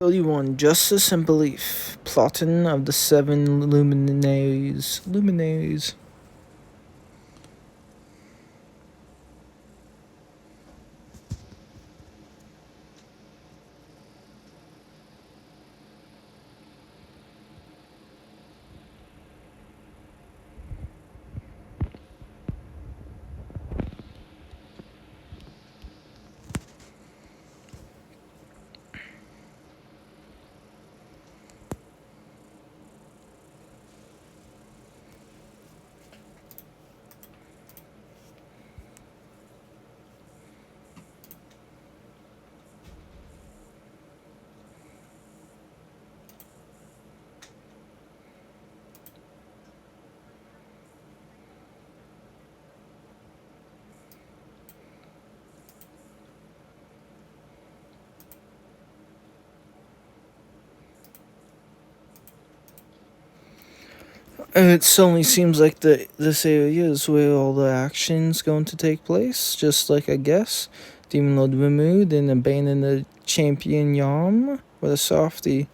31. Justice and Belief. Plotting of the Seven Luminaries. Luminaries. It suddenly seems like this area is where all the action's going to take place, just like I guess. Demon Lord removed and abandoned the champion Yam. What a softie.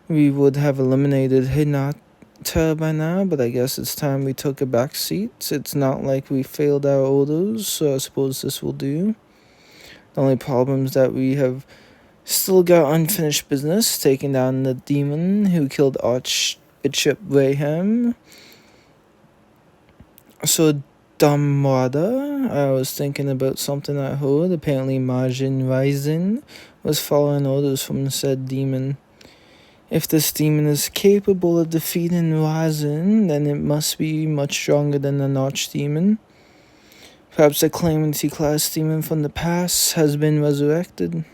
We would have eliminated Hinata by now, but I guess it's time we took a back seat. It's not like we failed our orders, so I suppose this will do. The only problem is that we have still got unfinished business, taking down the demon who killed Archbishop Rayham. So, Damwada, I was thinking about something I heard. Apparently, Majin Ryzen was following orders from said demon. If this demon is capable of defeating Ryzen, then it must be much stronger than an archdemon. Perhaps a Calamity class demon from the past has been resurrected.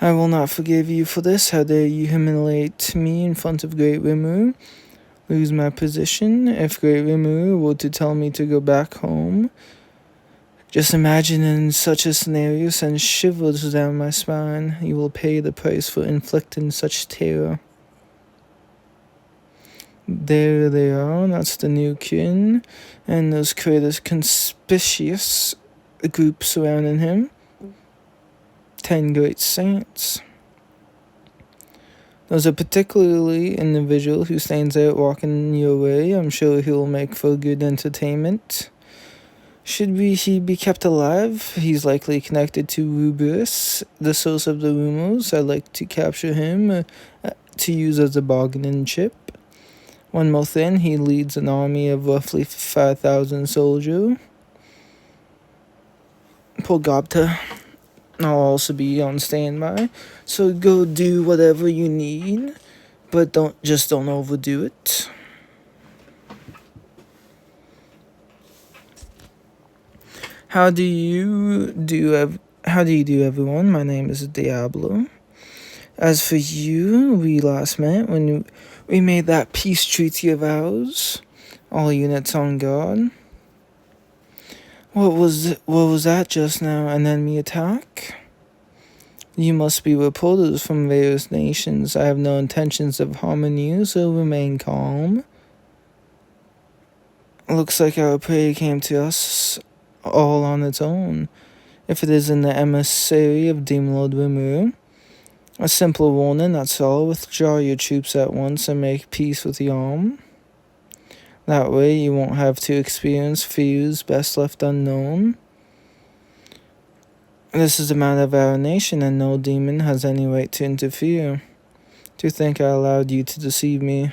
I will not forgive you for this. How dare you humiliate me in front of Great Rimuru? Lose my position. If Great Rimuru were to tell me to go back home, just imagine in such a scenario sends shivers down my spine. You will pay the price for inflicting such terror. There they are, that's the new kin, and those creators conspicuous group surrounding him. 10 great saints. There's a particularly individual who stands out walking your way. I'm sure he'll make for good entertainment. Should he be kept alive? He's likely connected to Rubius, the source of the rumors. I'd like to capture him to use as a bargaining chip. One more thing, he leads an army of roughly 5,000 soldiers. Poor Gobta. I'll also be on standby. So go do whatever you need, but don't overdo it. How do you do, everyone? My name is Diablo. As for you, we last met when we made that peace treaty of ours. All units on guard. What was that just now? An enemy attack? You must be reporters from various nations. I have no intentions of harming you, so remain calm. Looks like our prey came to us all on its own. If it isn't the emissary of Demon Lord Rimuru. A simple warning, that's all. Withdraw your troops at once and make peace with Yam. That way you won't have to experience fears best left unknown. This is a matter of our nation, and no demon has any right to interfere. To think I allowed you to deceive me.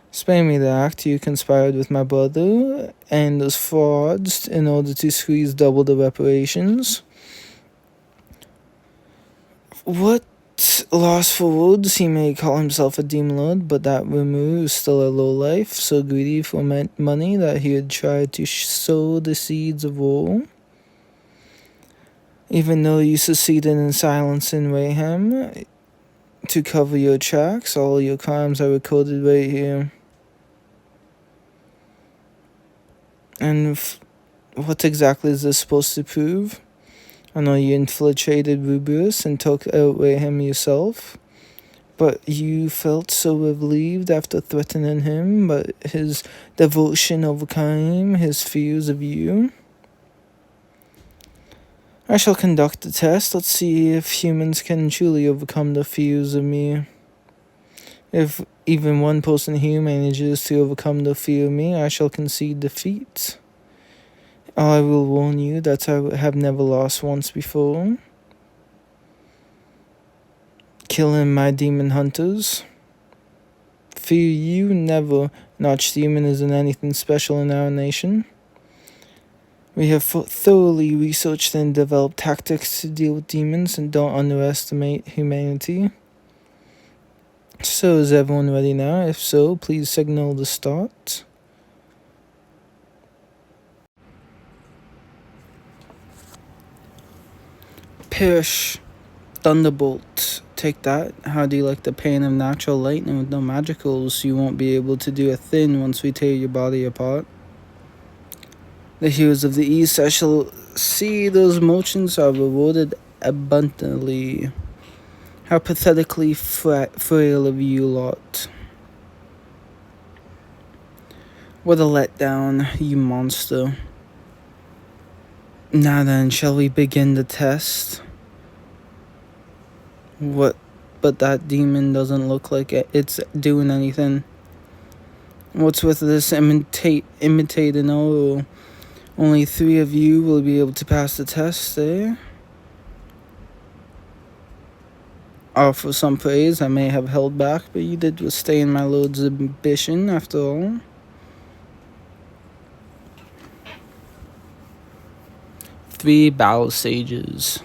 Spare me the act. You conspired with my brother and those frauds in order to squeeze double the reparations. What loss for words? He may call himself a demon lord, but that Rimuru is still a lowlife, so greedy for money that he had tried to sow the seeds of war. Even though you succeeded in silencing Rayham to cover your tracks, all your crimes are recorded right here. And what exactly is this supposed to prove? I know you infiltrated Rubius and took out Rayham yourself, but you felt so relieved after threatening him, but his devotion overcame his fears of you. I shall conduct the test. Let's see if humans can truly overcome the fears of me. If even one person here manages to overcome the fear of me, I shall concede defeat. I will warn you that I have never lost once before. Killing my demon hunters. Fear you never. An archdemon isn't anything special in our nation. We have thoroughly researched and developed tactics to deal with demons, and don't underestimate humanity. So is everyone ready now? If so, please signal the start. Perish. Thunderbolt. Take that. How do you like the pain of natural lightning with no magicals? You won't be able to do a thing once we tear your body apart. The heroes of the East, I shall see those motions are rewarded abundantly. How pathetically frail of you lot. What a letdown, you monster. Now then, shall we begin the test? What? But that demon doesn't look like it's doing anything. What's with this imitating? Oh, only 3 of you will be able to pass the test, eh? For some praise I may have held back, but you did withstand my lord's ambition, after all. Three battle sages.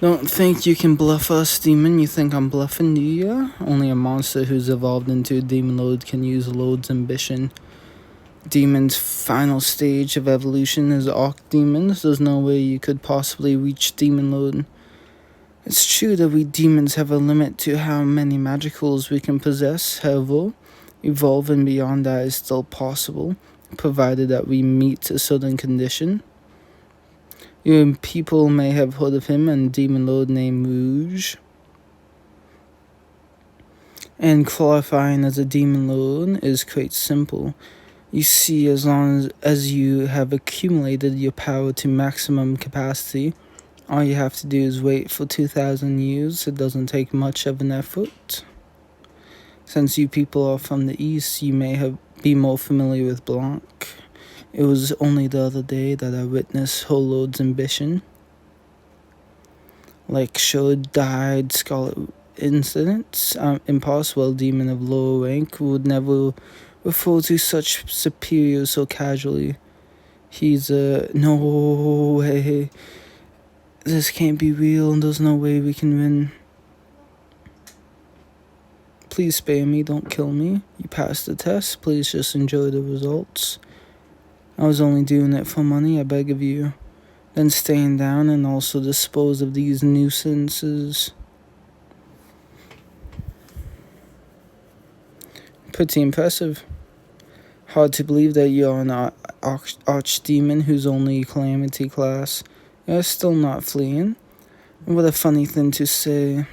Don't think you can bluff us, demon. You think I'm bluffing, do ya? Only a monster who's evolved into a demon lord can use Lord's ambition. Demon's final stage of evolution is archdemons. There's no way you could possibly reach demon lord. It's true that we demons have a limit to how many magicals we can possess. However, evolving beyond that is still possible, provided that we meet a certain condition. You people may have heard of him, a demon lord named Rouge. And qualifying as a demon lord is quite simple. You see, as long as you have accumulated your power to maximum capacity, all you have to do is wait for 2,000 years. It doesn't take much of an effort. Since you people are from the East, you may be more familiar with Blanc. It was only the other day that I witnessed her lord's ambition. Like showed died Scarlet incidents. Impossible demon of lower rank would never refer to such superior so casually. He's no way. This can't be real, and there's no way we can win. Please spare me, don't kill me. You passed the test, please just enjoy the results. I was only doing it for money, I beg of you. Then stand down and also dispose of these nuisances. Pretty impressive. Hard to believe that you're an archdemon who's only calamity class. You're still not fleeing. What a funny thing to say.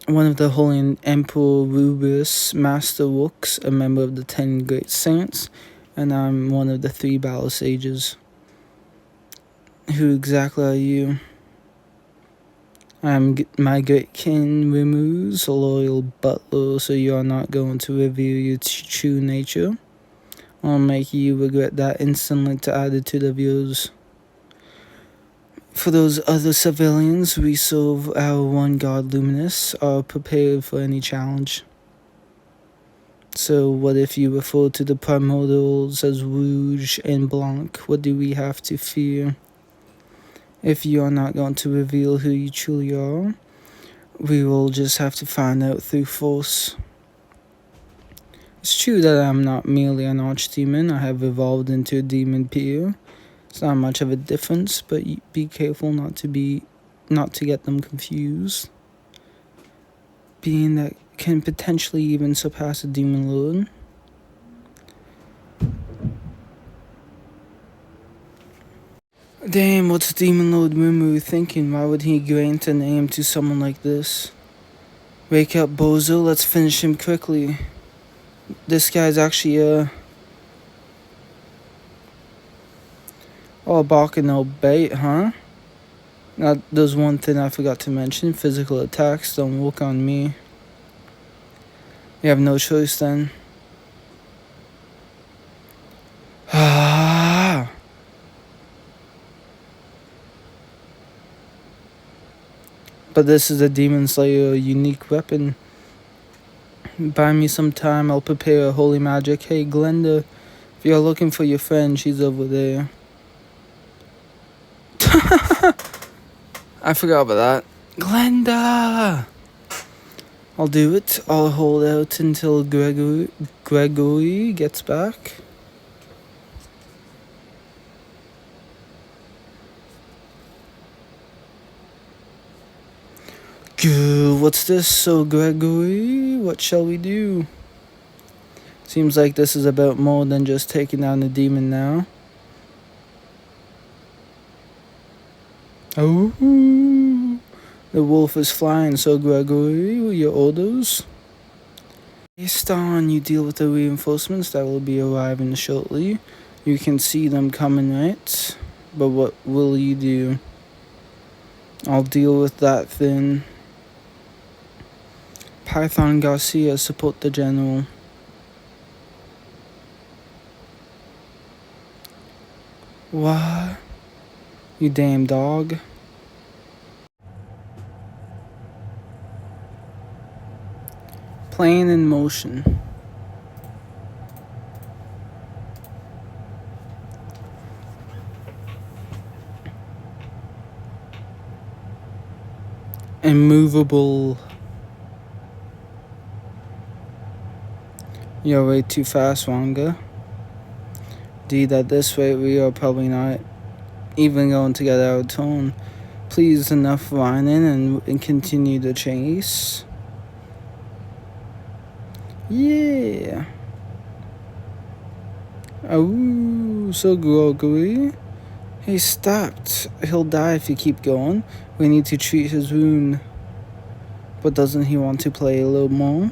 One of the Holy Emperor Rubius, Master Rooks, a member of the 10 Great Saints, and I'm one of the 3 Battle Sages. Who exactly are you? I'm my great kin Remus, a loyal butler, so you are not going to reveal your true nature. I'll make you regret that instantly to add it to the views. For those other civilians, we serve our one god Luminous, are prepared for any challenge. So what if you refer to the primordials as Rouge and Blanc? What do we have to fear? If you are not going to reveal who you truly are, we will just have to find out through force. It's true that I'm not merely an archdemon. I have evolved into a demon peer. It's not much of a difference, but be careful not to get them confused. Being that can potentially even surpass a Demon Lord. Damn, what's Demon Lord Mumu thinking? Why would he grant a name to someone like this? Wake up, bozo, let's finish him quickly. This guy's actually, oh, barking no bait, huh? Now, there's one thing I forgot to mention. Physical attacks don't work on me. You have no choice then. Ah. But this is a Demon Slayer unique weapon. Buy me some time, I'll prepare a holy magic. Hey, Glenda, if you're looking for your friend, she's over there. I forgot about that. Glenda! I'll do it. I'll hold out until Gregory gets back. What's this? So, Gregory, what shall we do? Seems like this is about more than just taking down the demon now. Oh, the wolf is flying, so Gregory, your orders? Based on you deal with the reinforcements that will be arriving shortly. You can see them coming, right? But what will you do? I'll deal with that then. Python Garcia, support the general. What? You damn dog. Plan in motion. Immovable. You're way too fast, Wanga. Indeed, at this rate, we are probably not even going to get out of tone. Please, enough whining and continue the chase. Yeah. Oh, so Gregory. He stopped. He'll die if you keep going. We need to treat his wound. But doesn't he want to play a little more?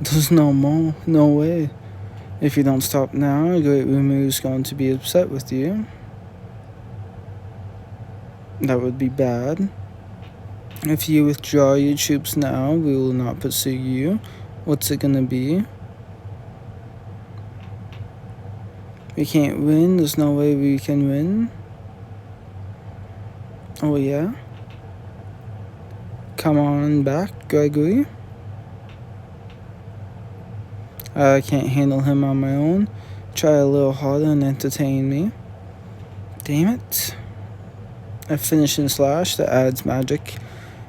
There's no more. No way. If you don't stop now, Great Rumu is going to be upset with you. That would be bad. If you withdraw your troops now, we will not pursue you. What's it gonna be? We can't win. There's no way we can win. Oh yeah? Come on back, Gregory. I can't handle him on my own. Try a little harder and entertain me. Damn it. A finishing slash that adds magic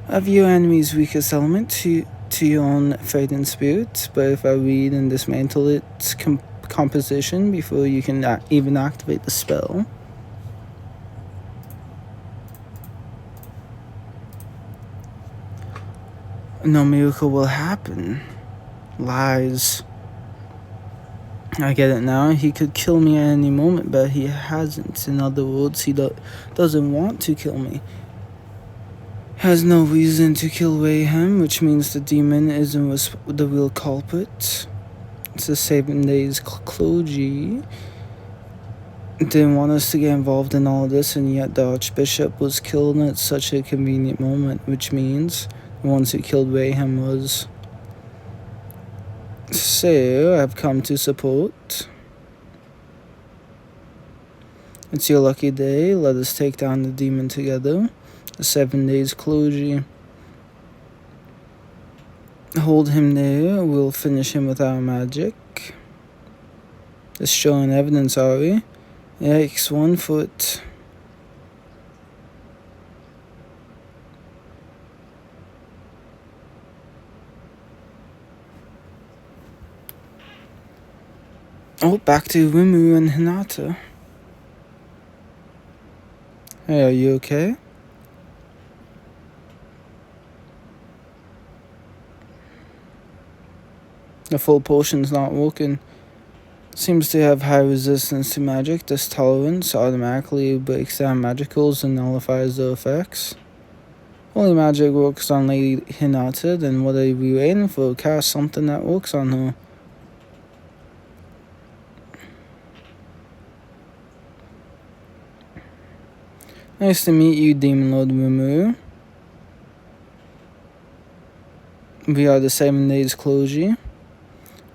of your enemy's weakest element to your own fighting spirit. But if I read and dismantle its composition before you can even activate the spell. No miracle will happen. Lies. I get it now. He could kill me at any moment, but he hasn't. In other words, he doesn't want to kill me. Has no reason to kill Wayham, which means the demon isn't the real culprit. It's the 7 days clergy. Didn't want us to get involved in all this, and yet the Archbishop was killed at such a convenient moment, which means the ones who killed Wayham was. So, I've come to support. It's your lucky day. Let us take down the demon together. The 7 days clergy. Hold him there. We'll finish him with our magic. Just showing evidence, are we? Yikes, 1 foot. Oh, back to Rimu and Hinata. Hey, are you okay? The full potion's not working. Seems to have high resistance to magic. This tolerance automatically breaks down magicals and nullifies their effects. Holy magic works on Lady Hinata, then what are we waiting for? Cast something that works on her. Nice to meet you, Demon Lord Rimuru. We are the 7 Days Clergy.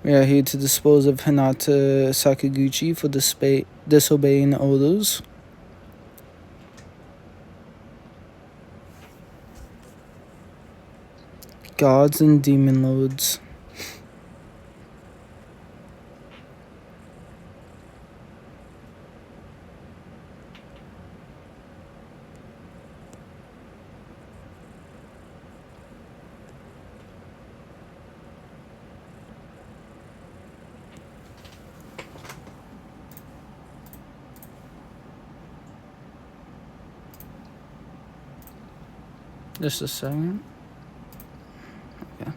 We are here to dispose of Hinata Sakaguchi for disobeying orders. Gods and Demon Lords. Just a second. Okay.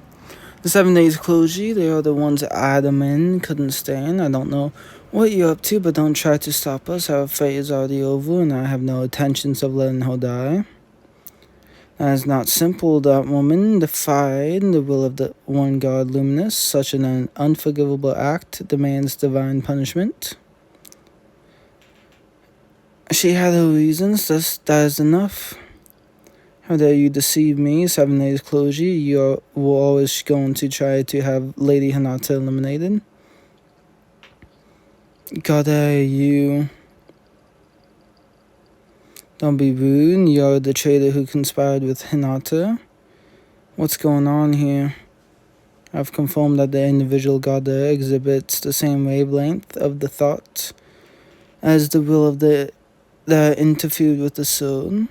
The 7 Days Clergy, they are the ones Adamin couldn't stand. I don't know what you're up to, but don't try to stop us. Our fate is already over, and I have no intentions of letting her die. That is not simple. That woman defied the will of the one God Luminous. Such an unforgivable act demands divine punishment. She had her reasons, that is enough. How dare you deceive me, 7 Days Clergy? You were always going to try to have Lady Hinata eliminated. God dare you. Don't be rude, you're the traitor who conspired with Hinata. What's going on here? I've confirmed that the individual God there exhibits the same wavelength of the thought as the will of that interfered with the soul.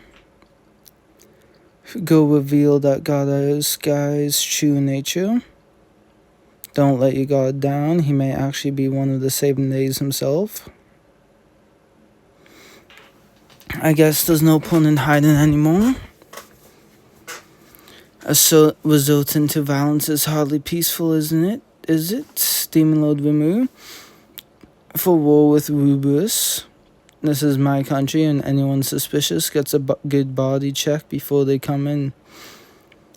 Go reveal that God's guy's true nature. Don't let your guard down. He may actually be one of the 7 Days himself. I guess there's no point in hiding anymore. A resultant to violence is hardly peaceful, isn't it? Is it, Demon Lord Rimuru? For war with Ruberus. This is my country, and anyone suspicious gets a good body check before they come in.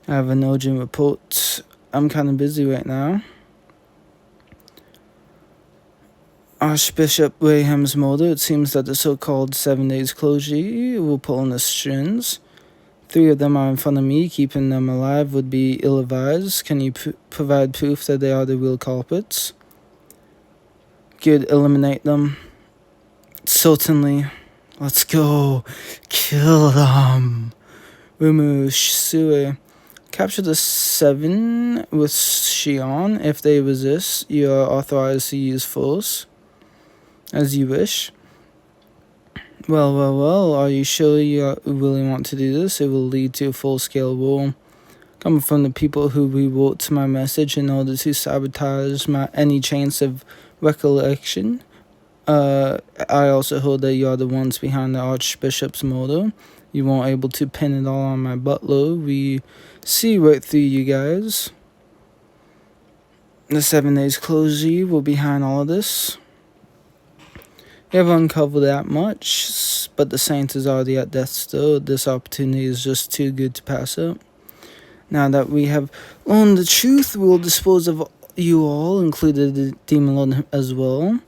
I have an urgent report. I'm kind of busy right now. Archbishop Raham's murder. It seems that the so-called 7 Days Clergy will pull on the strings. 3 of them are in front of me. Keeping them alive would be ill-advised. Can you provide proof that they are the real culprits? Good, eliminate them. Certainly. Let's go. Kill them. Remove Sue. Capture the 7 with Shion. If they resist, you are authorized to use force. As you wish. Well. Are you sure you really want to do this? It will lead to a full-scale war. Coming from the people who rewrote to my message in order to sabotage any chance of recollection. I also heard that you are the ones behind the Archbishop's murder. You weren't able to pin it all on my butler. We see right through you guys. The 7 Days Clergy were behind all of this. You haven't uncovered that much, but the Saint is already at death's door. This opportunity is just too good to pass up. Now that we have learned the truth, we will dispose of you all, including the Demon Lord as well.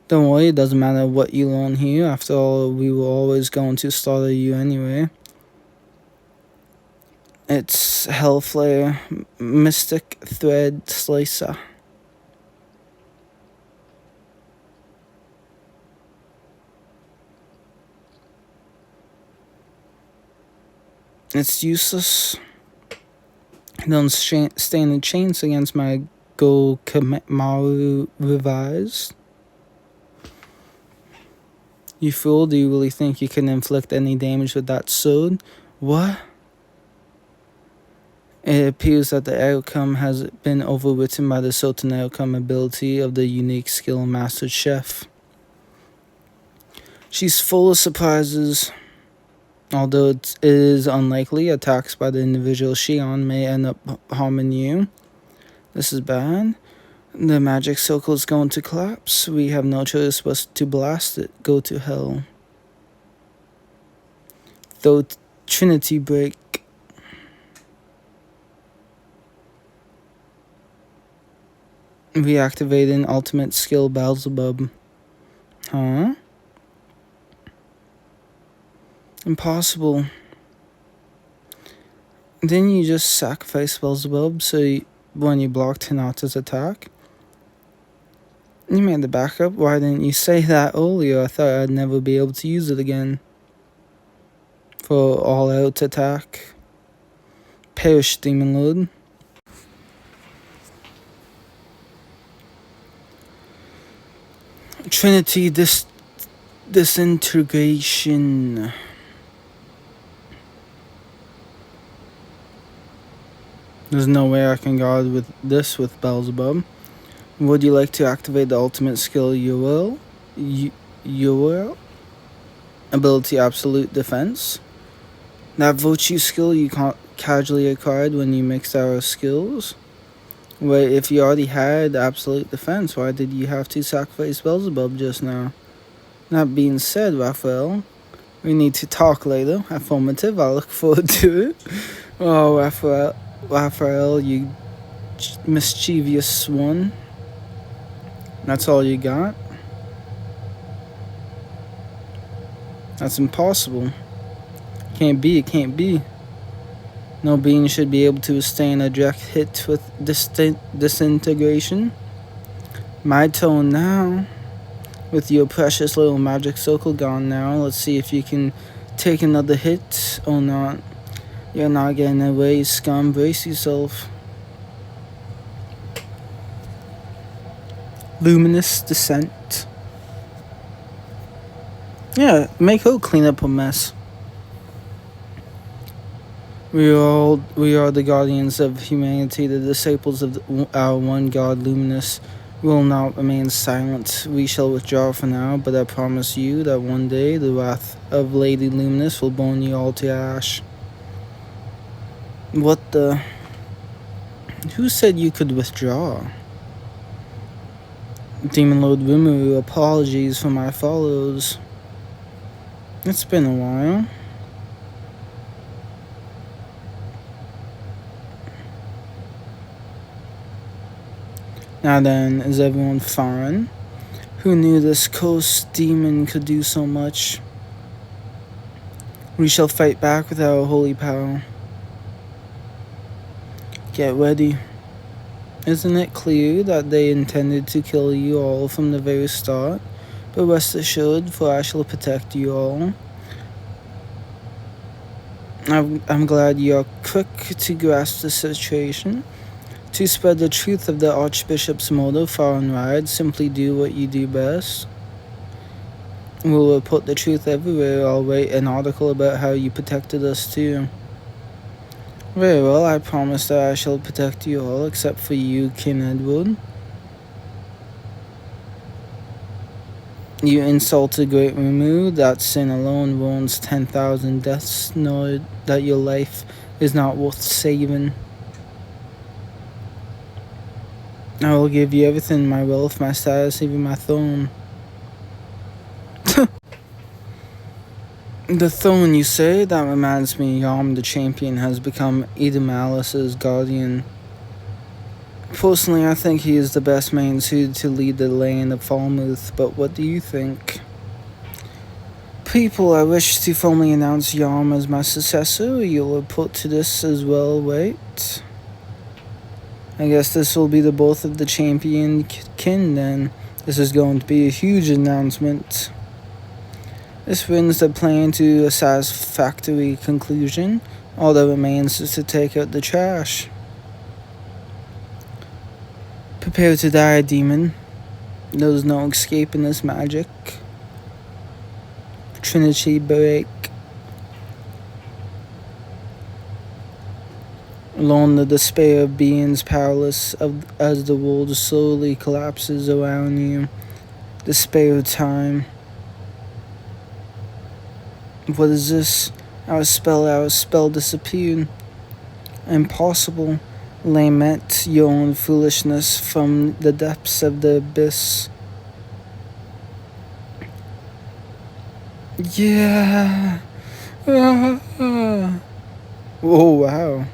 Don't worry, it doesn't matter what you learn here. After all, we were always going to slaughter you anyway. It's Hellflare, Mystic Thread Slicer. It's useless. Don't stand a chance against my Go Kamaru Revised. You fool, do you really think you can inflict any damage with that sword? What? It appears that the outcome has been overwritten by the certain outcome ability of the unique skill master chef. She's full of surprises. Although it is unlikely, attacks by the individual Xion may end up harming you. This is bad. The magic circle is going to collapse. We have no choice but to blast it. Go to hell. Though Trinity break. Reactivating ultimate skill Beelzebub. Huh? Impossible. Didn't you just sacrifice Beelzebub when you blocked Hinata's attack? You made the backup? Why didn't you say that earlier? I thought I'd never be able to use it again. For all-out attack. Perish, Demon Lord. Trinity disintegration. There's no way I can guard with this with Beelzebub. Would you like to activate the ultimate skill Uriel? Uriel? Ability Absolute Defense. That virtue skill you casually acquired when you mixed our skills. Wait, if you already had Absolute Defense, why did you have to sacrifice Beelzebub just now? That being said, Raphael, we need to talk later. Affirmative, I look forward to it. Oh, Raphael, you mischievous one. That's all you got? That's impossible. Can't be, it can't be. No being should be able to withstand a direct hit with disintegration. My turn now. With your precious little magic circle gone now, let's see if you can take another hit or not. You're not getting away, scum. Brace yourself. Luminous Descent. Yeah, make her clean up a mess. We are the guardians of humanity, the disciples of our one God, Luminous. We will not remain silent. We shall withdraw for now, but I promise you that one day the wrath of Lady Luminous will burn you all to ash. What the? Who said you could withdraw? Demon Lord Rimuru, apologies for my follows. It's been a while. Now then, is everyone fine? Who knew this cursed demon could do so much? We shall fight back with our holy power. Get ready. Isn't it clear that they intended to kill you all from the very start? But rest assured, for I shall protect you all. I'm glad you are quick to grasp the situation. To spread the truth of the Archbishop's motto far and wide, simply do what you do best. We'll report the truth everywhere. I'll write an article about how you protected us too. Very well, I promise that I shall protect you all, except for you, King Edward. You insulted Great Rimuru. That sin alone warrants 10,000 deaths. Know that your life is not worth saving. I will give you everything, my wealth, my status, even my throne. The throne, you say? That reminds me, Yam the champion has become Idamalis's guardian. Personally, I think he is the best man suited to lead the land of Falmouth, but what do you think? People, I wish to formally announce Yam as my successor. You'll report to this as well, wait? I guess this will be the birth of the champion kin then. This is going to be a huge announcement. This brings the plan to a satisfactory conclusion. All that remains is to take out the trash. Prepare to die, demon. There's no escaping this magic. Trinity break. Alone, the despair of beings powerless as the world slowly collapses around you. Despair time. What is this? Our spell disappeared. Impossible. Lament your own foolishness from the depths of the abyss. Yeah. Oh, wow.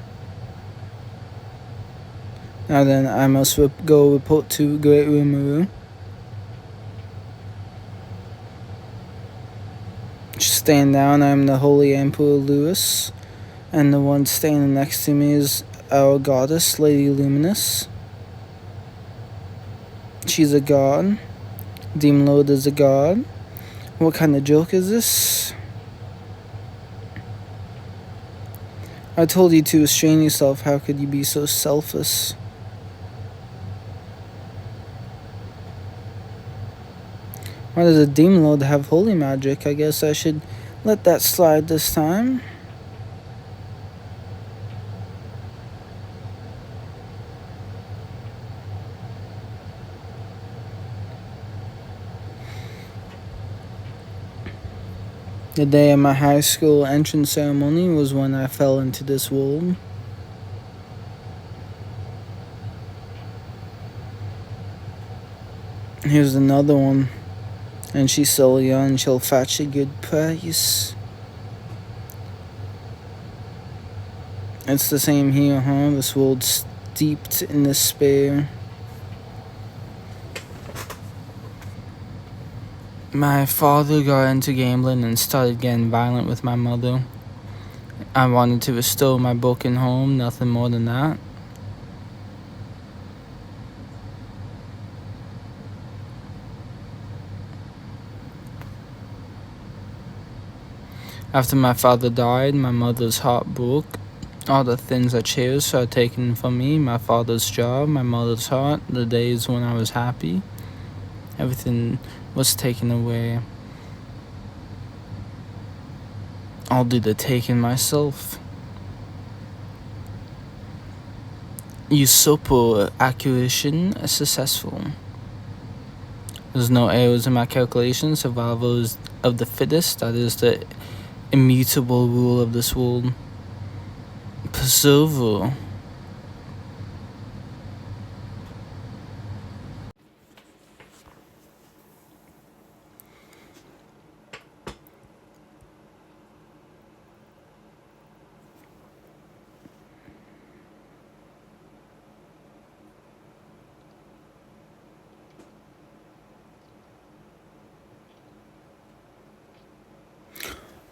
Now then, I must go report to Great Rimuru. Stand down, I am the Holy Emperor Lewis, and the one standing next to me is our goddess, Lady Luminous. She's a god. Demon Lord is a god. What kind of joke is this? I told you to restrain yourself. How could you be so selfish? Why does a demon lord have holy magic? I guess I should let that slide this time. The day of my high school entrance ceremony was when I fell into this world. Here's another one. And she's so young, she'll fetch a good price. It's the same here, huh? This world's steeped in despair. My father got into gambling and started getting violent with my mother. I wanted to restore my broken home, nothing more than that. After my father died, my mother's heart broke. All the things I cherished are taken from me. My father's job, my mother's heart, the days when I was happy. Everything was taken away. I'll do the taking myself. Usurper acquisition successful. There's no errors in my calculations. Survival is of the fittest. That is the immutable rule of this world. Preserver.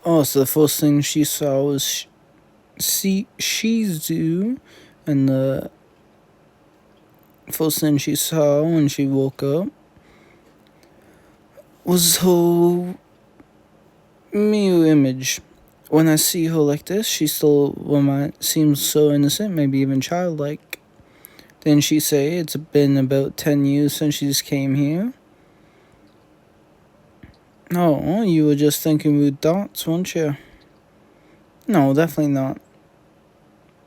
Oh, so the first thing she saw was Shizu, and the first thing she saw when she woke up was her mirror image. When I see her like this, she still seems so innocent, maybe even childlike. Didn't she say it's been about 10 years since she just came here? Oh, you were just thinking rude thoughts, weren't you? No, definitely not.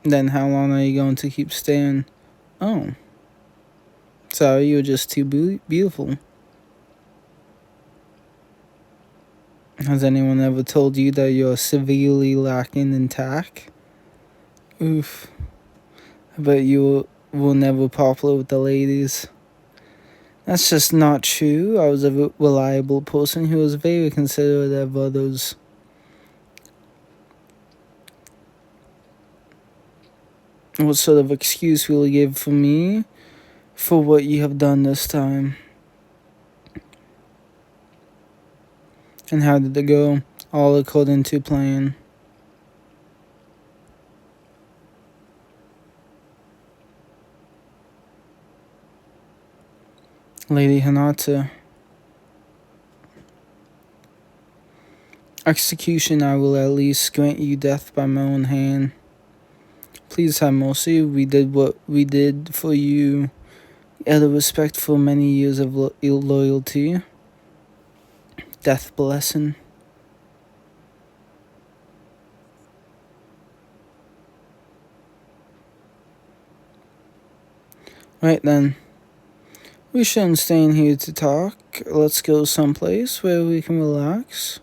Then how long are you going to keep staying? Oh. Sorry, you were just too beautiful. Has anyone ever told you that you're severely lacking in tact? Oof. I bet you were never popular with the ladies. That's just not true. I was a reliable person who was very considerate of others. What sort of excuse will you give for me for what you have done this time? And how did it go? All according to plan. Lady Hinata. Execution, I will at least grant you death by my own hand. Please have mercy. We did what we did for you out of respect for many years of loyalty. Death blessing. Right then. We shouldn't stay in here to talk. Let's go someplace where we can relax.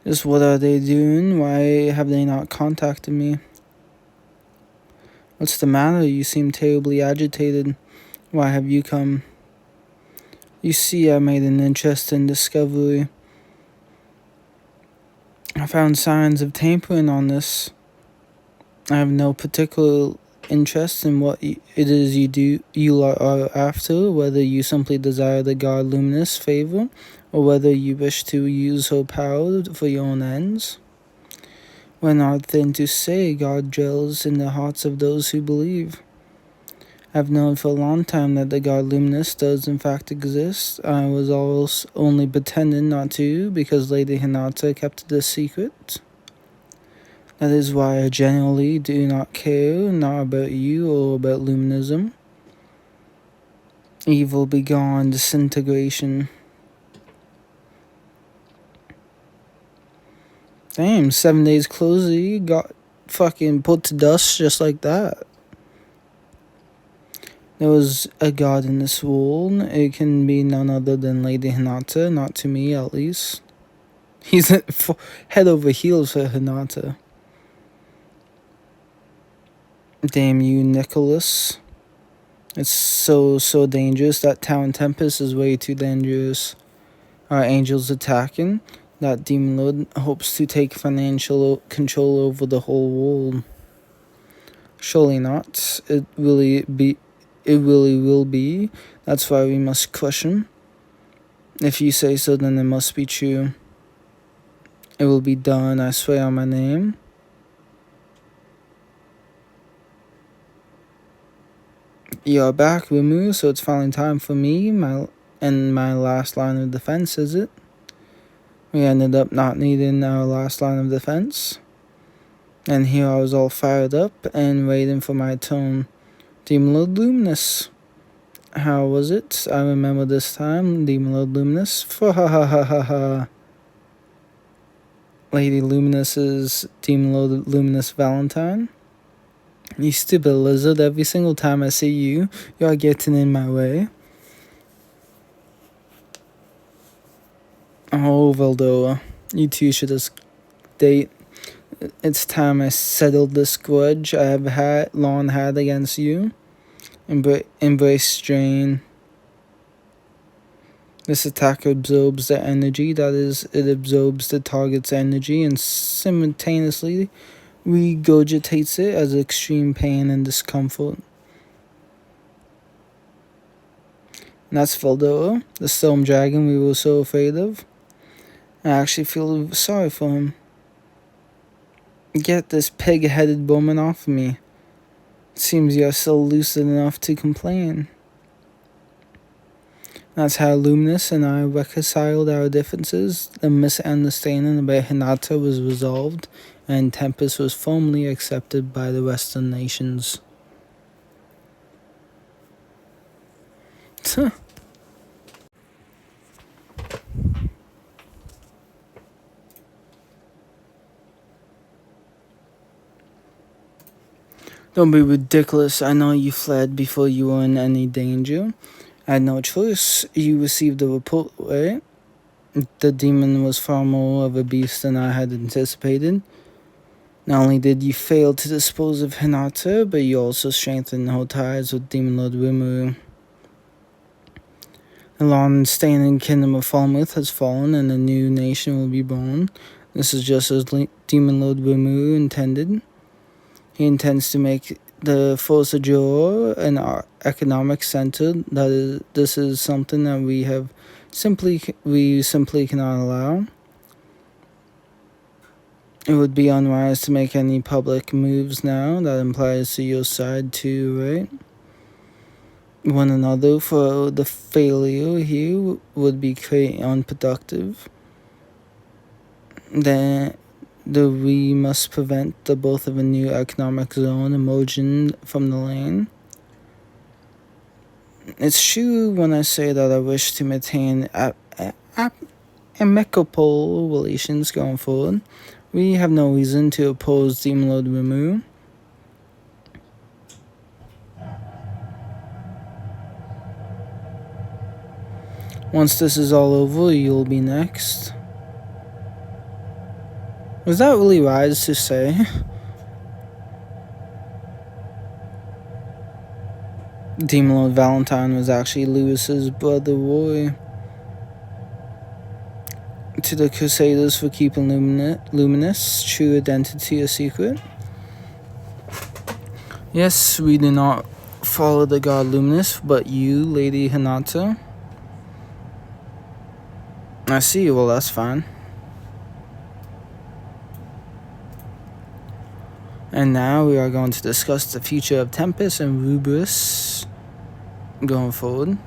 Just what are they doing? Why have they not contacted me? What's the matter? You seem terribly agitated. Why have you come? You see, I made an interesting discovery. I found signs of tampering on this. I have no particular interest in what it is you are after, whether you simply desire the god Luminous' favor, or whether you wish to use her power for your own ends. When odd thing to say, God dwells in the hearts of those who believe. I've known for a long time that the god Luminous does in fact exist. I was always only pretending not to, because Lady Hinata kept it a secret. That is why I generally do not care, not about you or about Luminism. Evil begone, disintegration. Damn, 7 days closer, you got fucking put to dust just like that. There was a god in this world. It can be none other than Lady Hinata, not to me at least. He's head over heels for Hinata. Damn you, Nicholas. It's so dangerous. That Town Tempest is way too dangerous. Our angels attacking. That demon lord hopes to take financial control over the whole world. Surely not. It really will be. That's why we must crush him. If you say so, then it must be true. It will be done, I swear on my name. You're back, Rumu, so it's finally time for me, my last line of defense, is it? We ended up not needing our last line of defense. And here I was all fired up and waiting for my turn. Demon Lord Luminous. How was it? I remember this time, Demon Lord Luminous. Ha. Lady Luminous's Demon Lord Luminous Valentine. You stupid lizard, every single time I see you, you're getting in my way. Oh, Veldora, you two should just date. It's time I settled this grudge I have long had against you. Embrace strain. This attack absorbs the energy, that is, it absorbs the target's energy and simultaneously regurgitates it as extreme pain and discomfort. And that's Veldora, the storm dragon we were so afraid of. I actually feel sorry for him. Get this pig-headed woman off of me. It seems you're still lucid enough to complain. That's how Luminous and I reconciled our differences. The misunderstanding about Hinata was resolved, and Tempest was formally accepted by the Western nations. Don't be ridiculous. I know you fled before you were in any danger. I had no choice. You received the report, right? The demon was far more of a beast than I had anticipated. Not only did you fail to dispose of Hinata, but you also strengthened her ties with Demon Lord Rimuru. The long-standing kingdom of Falmouth has fallen, and a new nation will be born. This is just as Demon Lord Rimuru intended. He intends to make the Force Ajura an economic center. This is something that we simply cannot allow. It would be unwise to make any public moves now. That implies to your side too, right? One another for the failure here would be quite unproductive. Then we must prevent the birth of a new economic zone emerging from the lane. It's true when I say that I wish to maintain amicable relations going forward. We have no reason to oppose Demon Lord Rimuru. Once this is all over, you'll be next. Was that really wise to say? Demon Lord Valentine was actually Lewis's brother Roy. To the Crusaders for keeping Luminous' true identity a secret. Yes, we do not follow the god Luminous, but you, Lady Hinata. I see, well that's fine. And now we are going to discuss the future of Tempest and Rubrus going forward.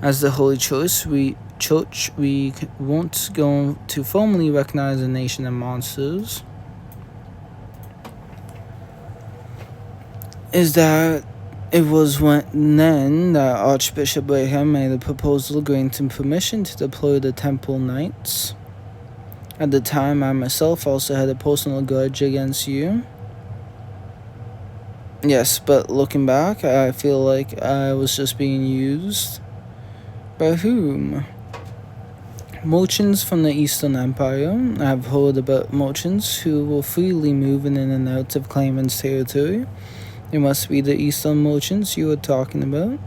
As the Holy Church, we won't go to formally recognize the nation of monsters. Is that it was then that Archbishop Braham made a proposal granting permission to deploy the Temple Knights. At the time, I myself also had a personal grudge against you. Yes, but looking back, I feel like I was just being used. By whom? Merchants from the Eastern Empire. I have heard about merchants who will freely move in and out of Claimant's territory. It must be the Eastern merchants you were talking about.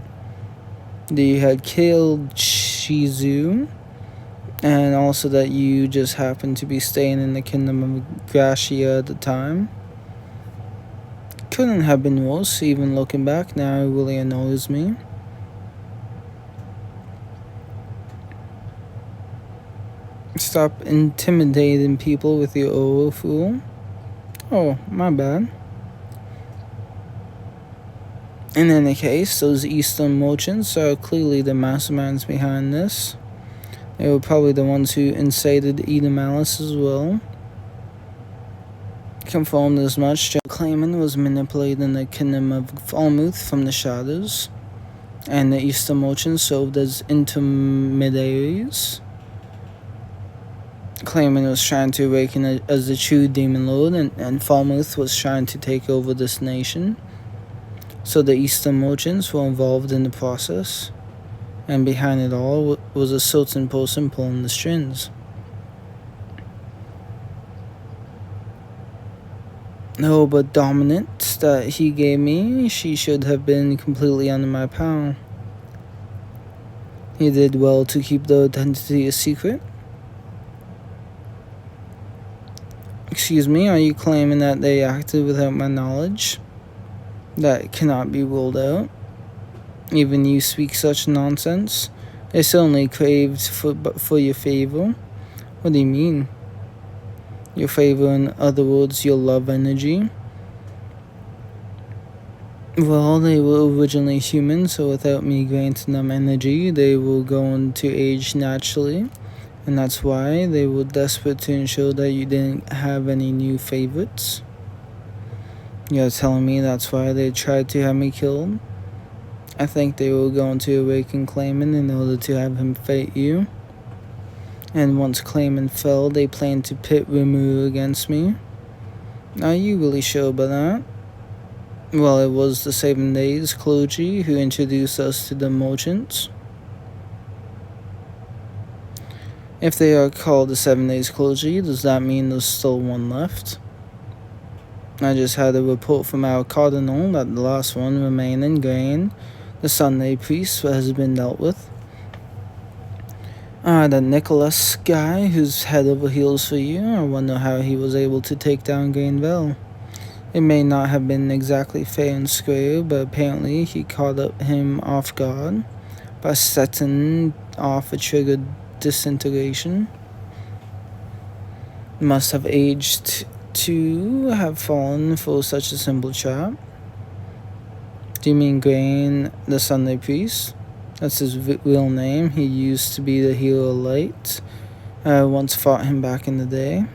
They had killed Shizu, and also that you just happened to be staying in the Kingdom of Gracia at the time. Couldn't have been worse, even looking back. Now it really annoys me. Stop intimidating people with your oral fool. Oh, my bad. In any case, those Eastern merchants are clearly the masterminds behind this. They were probably the ones who incited Eden Malice as well. Confirmed as much. Clayman was manipulating the Kingdom of Falmouth from the shadows, and the Eastern merchants served as intermediaries. Clayman was trying to awaken as the true Demon Lord, and Falmouth was trying to take over this nation. So the Eastern merchants were involved in the process, and behind it all was a certain person pulling the strings. No, but dominance that he gave me, she should have been completely under my power. He did well to keep the identity a secret. Excuse me, are you claiming that they acted without my knowledge? That cannot be ruled out. Even you speak such nonsense. They certainly craved for your favor. What do you mean? Your favor, in other words, your love energy. Well, they were originally human, so without me granting them energy, they were going to age naturally. And that's why they were desperate to ensure that you didn't have any new favorites. You're telling me that's why they tried to have me killed? I think they were going to awaken Clayman in order to have him fight you. And once Clayman fell, they planned to pit Rimuru against me. Are you really sure about that? Well, it was the 7 Days clergy who introduced us to the merchants. If they are called the 7 Days clergy, does that mean there's still one left? I just had a report from our cardinal that the last one remaining, Grain, the Sunday priest, has been dealt with. That Nicholas guy who's head over heels for you, I wonder how he was able to take down Gainville. It may not have been exactly fair and square, but apparently he caught him off guard by setting off a triggered disintegration. Must have aged to have fallen for such a simple trap. Do you mean Grain, the Sunday priest? That's his real name. He used to be the hero of light. I once fought him back in the day.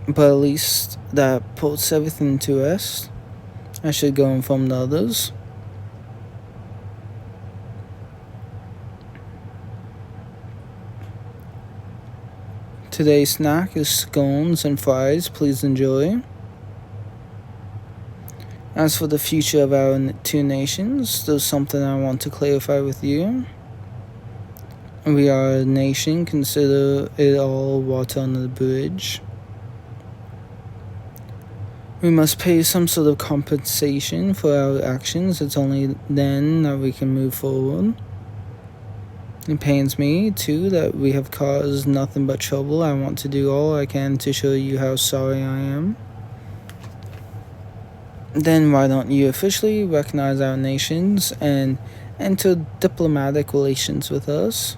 But at least that puts everything to rest. I should go inform the others. Today's snack is scones and fries. Please enjoy. As for the future of our two nations, there's something I want to clarify with you. We are a nation, consider it all water under the bridge. We must pay some sort of compensation for our actions. It's only then that we can move forward. It pains me, too, that we have caused nothing but trouble. I want to do all I can to show you how sorry I am. Then why don't you officially recognize our nations and enter diplomatic relations with us?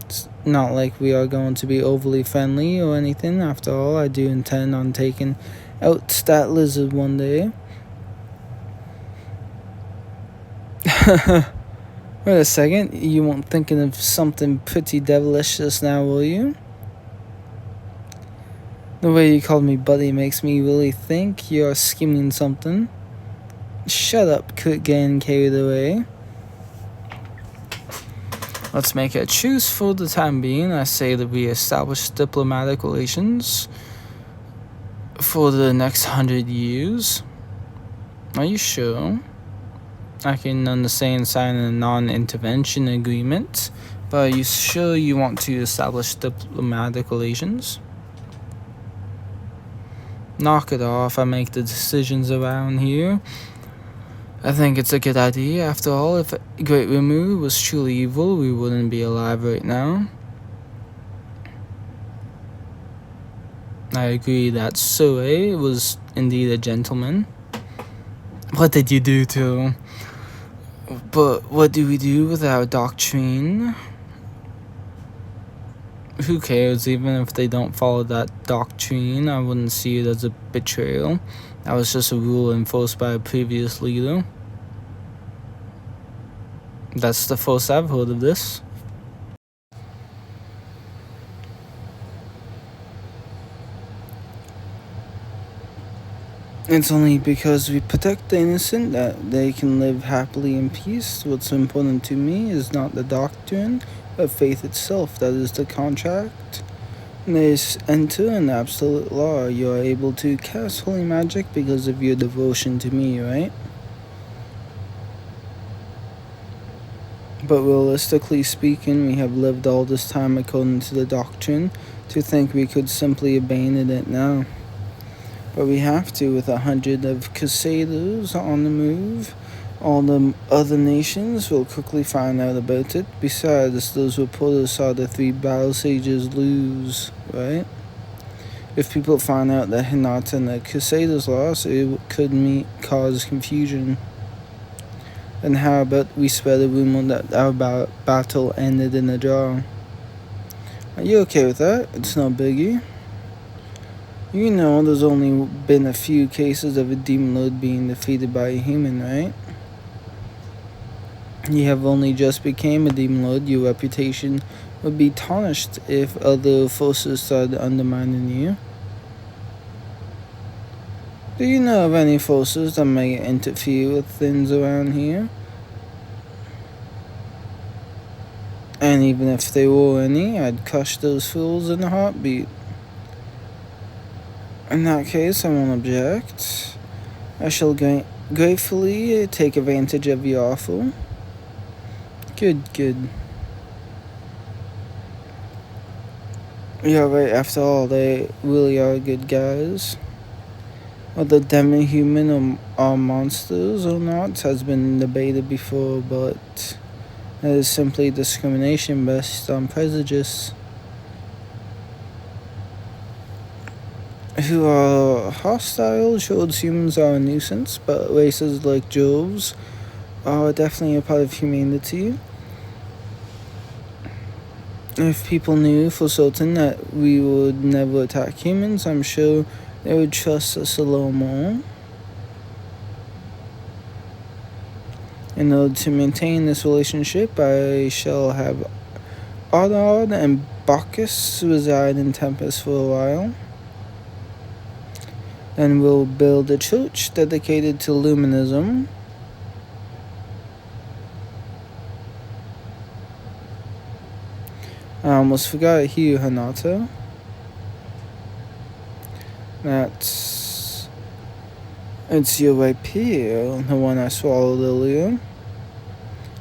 It's not like we are going to be overly friendly or anything. After all, I do intend on taking out that lizard one day. Wait a second, you weren't thinking of something pretty devilish just now, will you? The way you called me buddy makes me really think you're scheming something. Shut up, quit getting carried away. Let's make a truce for the time being. I say that we establish diplomatic relations for the next 100 years. Are you sure? I can understand signing a non-intervention agreement, but are you sure you want to establish diplomatic relations? Knock it off, I make the decisions around here. I think it's a good idea. After all, if Great Ramu was truly evil, we wouldn't be alive right now. I agree that Sue was indeed a gentleman. What did you do to him? But what do we do with our doctrine? Who cares? Even if they don't follow that doctrine, I wouldn't see it as a betrayal. That was just a rule enforced by a previous leader. That's the first I've heard of this. It's only because we protect the innocent that they can live happily in peace. What's important to me is not the doctrine, but faith itself. That is the contract. They enter an absolute law. You are able to cast holy magic because of your devotion to me, right? But realistically speaking, we have lived all this time according to the doctrine. To think we could simply abandon it now. But we have to, with 100 of Crusaders on the move. All the other nations will quickly find out about it. Besides, those reporters saw the 3 battle sages lose, right? If people find out that Hinata and the Crusaders lost, it could cause confusion. And how about we spread a rumor that our battle ended in a draw? Are you okay with that? It's no biggie. You know there's only been a few cases of a demon lord being defeated by a human, right? You have only just became a demon lord. Your reputation would be tarnished if other forces started undermining you. Do you know of any forces that may interfere with things around here? And even if there were any, I'd crush those fools in a heartbeat. In that case, I won't object. I shall gratefully take advantage of your offer. Good. Yeah, right, after all, they really are good guys. Whether demi-human or monsters or not has been debated before, but that is simply discrimination based on prejudice. Who are hostile towards humans are a nuisance, but races like Joves are definitely a part of humanity. If people knew for certain that we would never attack humans, I'm sure they would trust us a little more. In order to maintain this relationship, I shall have Audard and Bacchus reside in Tempest for a while. Then we'll build a church dedicated to Luminism. I almost forgot Hugh Hinata. It's your right here, the one I swallowed earlier.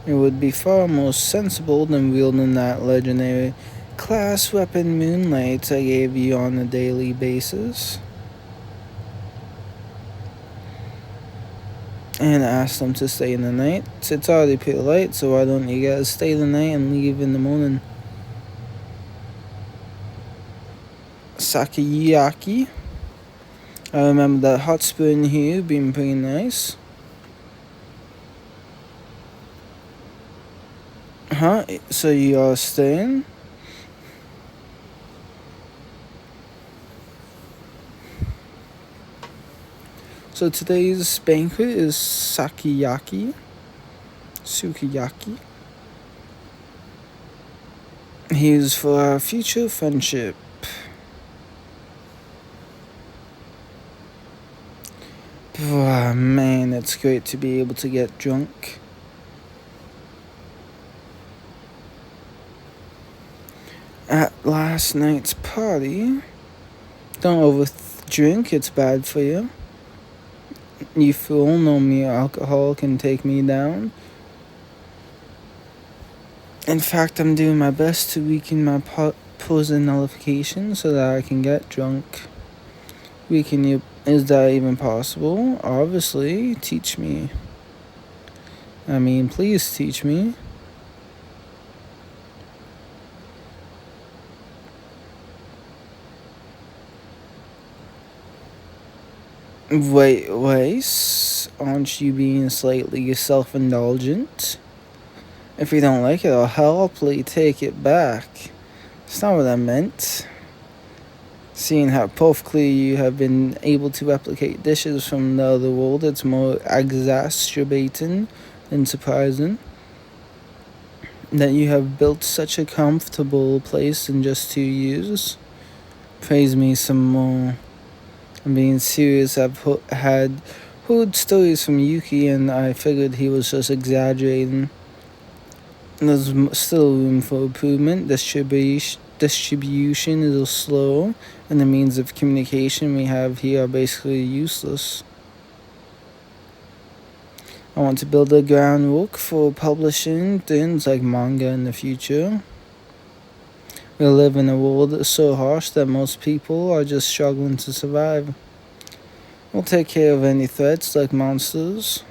It would be far more sensible than wielding that legendary class weapon Moonlight I gave you on a daily basis. And asked them to stay in the night. It's already pretty late, so why don't you guys stay the night and leave in the morning? Sakiyaki. I remember that hot spring here being pretty nice. Huh? So you are staying? So today's banquet is Sukiyaki. He's for our future friendship. Oh, man, it's great to be able to get drunk. At last night's party, don't overdrink, it's bad for you. You fool, no mere alcohol can take me down. In fact, I'm doing my best to weaken my poison nullification so that I can get drunk. Weaken you, is that even possible? Obviously, teach me. I mean, please teach me. Wait, aren't you being slightly self-indulgent? If you don't like it, I'll helpfully take it back. It's not what I meant. Seeing how perfectly you have been able to replicate dishes from the other world, it's more exacerbating than surprising that you have built such a comfortable place in just 2 years. Praise me some more. I'm being serious. I've had heard stories from Yuki, and I figured he was just exaggerating. There's still room for improvement. Distribution is slow, and the means of communication we have here are basically useless. I want to build a groundwork for publishing things like manga in the future. We live in a world that's so harsh that most people are just struggling to survive. We'll take care of any threats like monsters.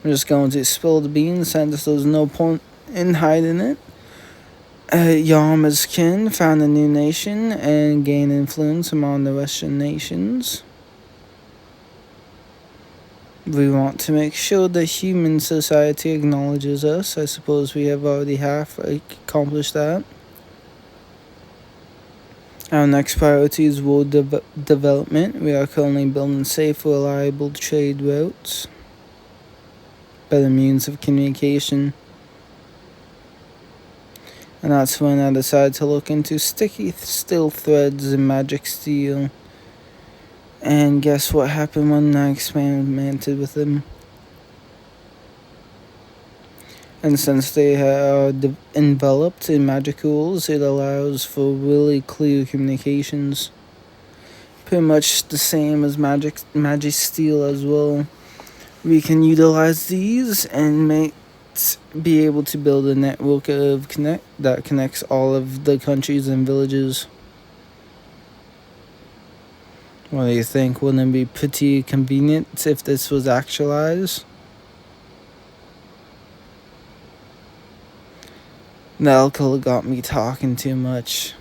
I'm just going to spill the beans, since there's no point in hiding it. Yama's kin found a new nation and gained influence among the Western nations. We want to make sure that human society acknowledges us. I suppose we have already half accomplished that. Our next priority is world development. We are currently building safe, reliable trade routes, better means of communication. And that's when I decided to look into sticky steel threads and magic steel. And guess what happened when I experimented with them? And since they are enveloped in magic rules, it allows for really clear communications. Pretty much the same as magic steel as well. We can utilize these and be able to build a network that connects all of the countries and villages. What do you think? Wouldn't it be pretty convenient if this was actualized? The alcohol got me talking too much.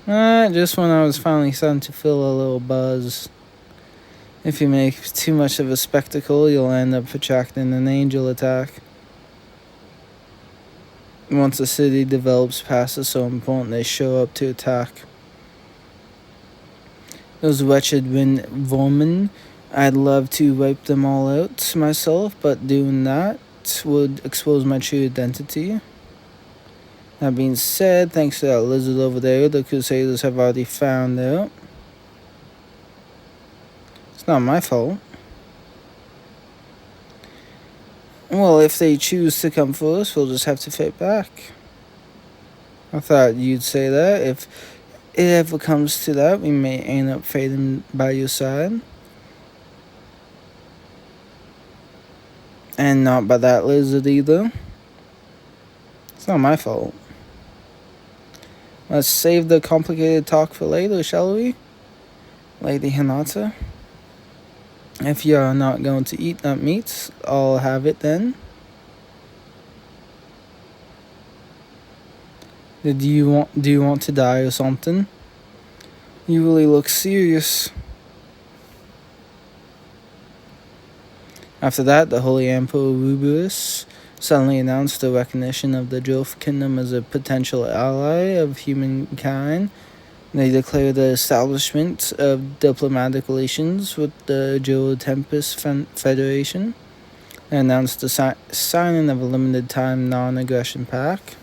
Just when I was finally starting to feel a little buzz. If you make too much of a spectacle, you'll end up attracting an angel attack. Once a city develops past is so important, they show up to attack. Those wretched vermin, I'd love to wipe them all out myself, but doing that would expose my true identity. That being said, thanks to that lizard over there, the Crusaders have already found out. It's not my fault. Well, if they choose to come for us, we'll just have to fight back. I thought you'd say that. it ever comes to that, we may end up fading by your side. And not by that lizard either. It's not my fault. Let's save the complicated talk for later, shall we? Lady Hinata. If you're not going to eat that meat, I'll have it then. Do you want to die or something? You really look serious. After that, the Holy Emperor Rubrius suddenly announced the recognition of the Jolf Kingdom as a potential ally of humankind. They declared the establishment of diplomatic relations with the Geotempest Federation and announced the signing of a limited-time non-aggression pact.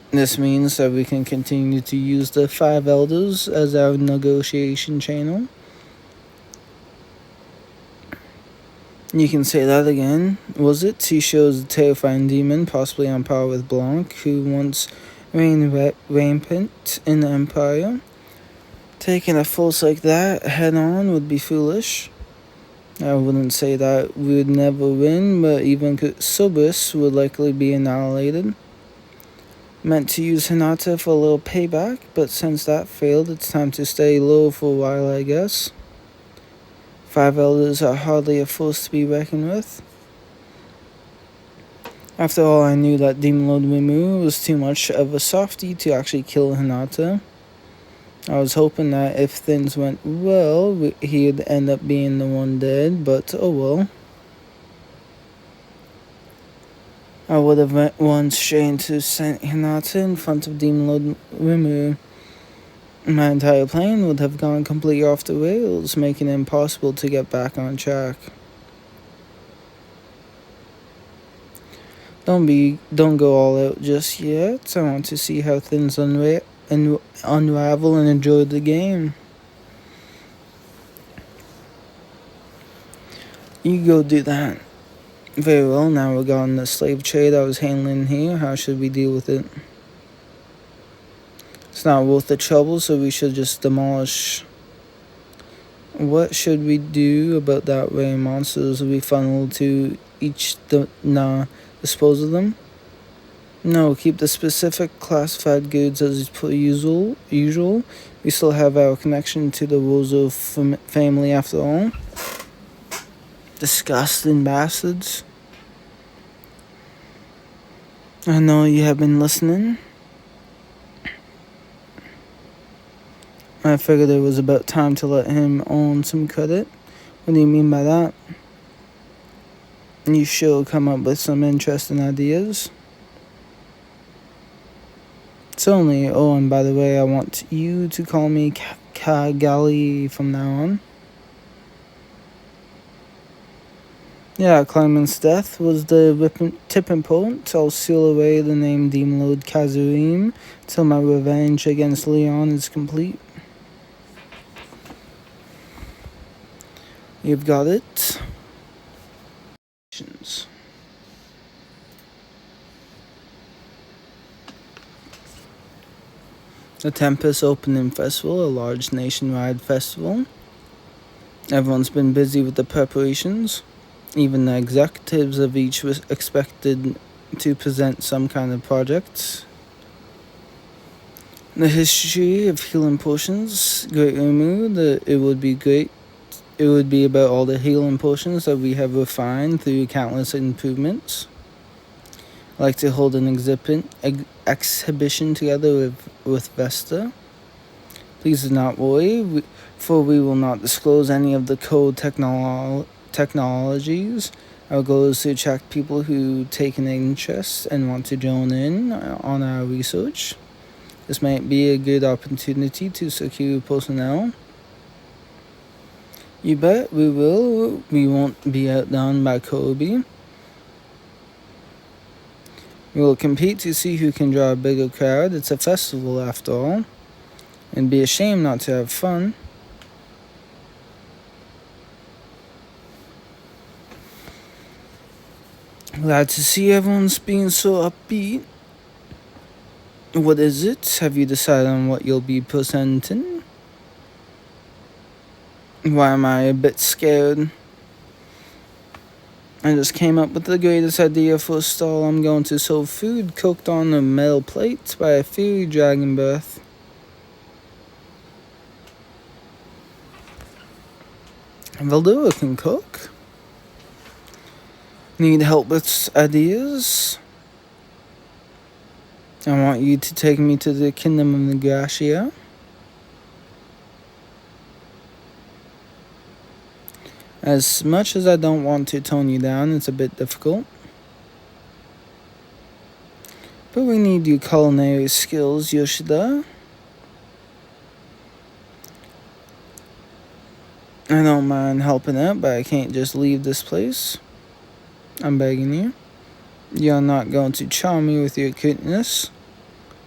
This means that we can continue to use the Five Elders as our negotiation channel. You can say that again. Was it? He shows a terrifying demon, possibly on par with Blanc, who once reigned rampant in the Empire. Taking a force like that head-on would be foolish. I wouldn't say that we would never win, but even Cerberus would likely be annihilated. Meant to use Hinata for a little payback, but since that failed, it's time to stay low for a while, I guess. Five Elders are hardly a force to be reckoned with. After all, I knew that Demon Lord Rimuru was too much of a softie to actually kill Hinata. I was hoping that if things went well, he'd end up being the one dead, but oh well. I would have run straight into Saint Hinata in front of Demon Lord Rimuru. My entire plan would have gone completely off the rails, making it impossible to get back on track. Don't go all out just yet. I want to see how things unravel and enjoy the game. You go do that. Very well, now regarding the slave trade I was handling here, how should we deal with it? It's not worth the trouble, so we should just demolish. What should we do about that way monsters will be funneled to each dispose of them? No, keep the specific classified goods as per usual. We still have our connection to the Rozo family after all. Disgusting bastards. I know you have been listening. I figured it was about time to let him own some credit. What do you mean by that? You sure come up with some interesting ideas. Certainly. Oh, and by the way, I want you to call me Kagali from now on. Yeah, Clayman's death was the tipping point. I'll seal away the name Demon Lord Kazurim till my revenge against Leon is complete. You've got it. The Tempest Opening Festival, a large nationwide festival. Everyone's been busy with the preparations. Even the executives of each was expected to present some kind of project. The history of healing potions, Great Rimuru, it would be great. It would be about all the healing potions that we have refined through countless improvements. I'd like to hold an exhibition together with Vesta. Please do not worry, for we will not disclose any of the code technologies. Our goal is to attract people who take an interest and want to join in on our research. This might be a good opportunity to secure personnel. You bet we will. We won't be outdone by Kobe. We will compete to see who can draw a bigger crowd. It's a festival after all. It'd be a shame not to have fun. Glad to see everyone's being so upbeat. What is it? Have you decided on what you'll be presenting? Why am I a bit scared? I just came up with the greatest idea for a stall. I'm going to serve food cooked on a metal plate by a fairy dragon breath. Valdora can cook. Need help with ideas? I want you to take me to the kingdom of Negratia. As much as I don't want to tone you down, it's a bit difficult. But we need your culinary skills, Yoshida. I don't mind helping out, but I can't just leave this place. I'm begging you. You're not going to charm me with your cuteness.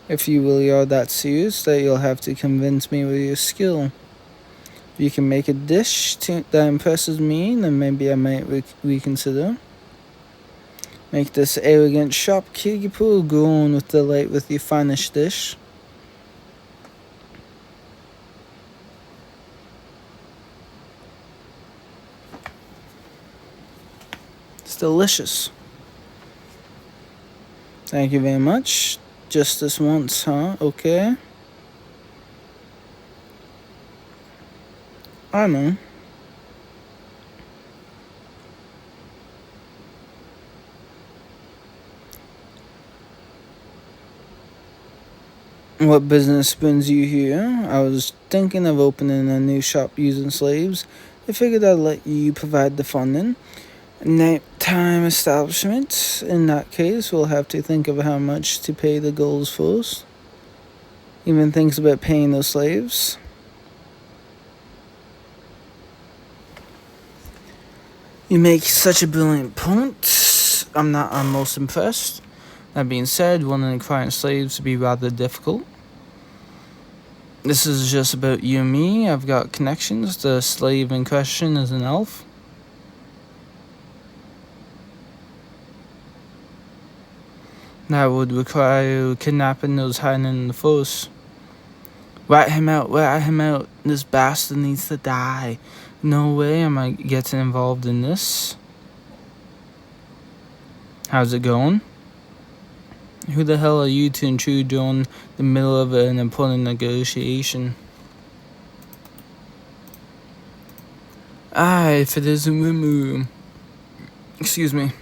If you really are that serious, that you'll have to convince me with your skill. If you can make a dish that impresses me, then maybe I might reconsider. Make this arrogant shopkeeper groan with delight with your finest dish. It's delicious. Thank you very much. Just this once, huh? Okay. I know. What business brings you here? I was thinking of opening a new shop using slaves. I figured I'd let you provide the funding. Nighttime establishment. In that case, we'll have to think of how much to pay the girls first. Even thinks about paying those slaves. You make such a brilliant point. I'm most impressed. That being said, one of the client slaves would be rather difficult. This is just about you and me. I've got connections. The slave in question is an elf. That would require kidnapping those hiding in the forest. Rat him out. This bastard needs to die. No way am I getting involved in this. How's it going? Who the hell are you to intrude during the middle of an important negotiation? If it isn't Rimu. Excuse me.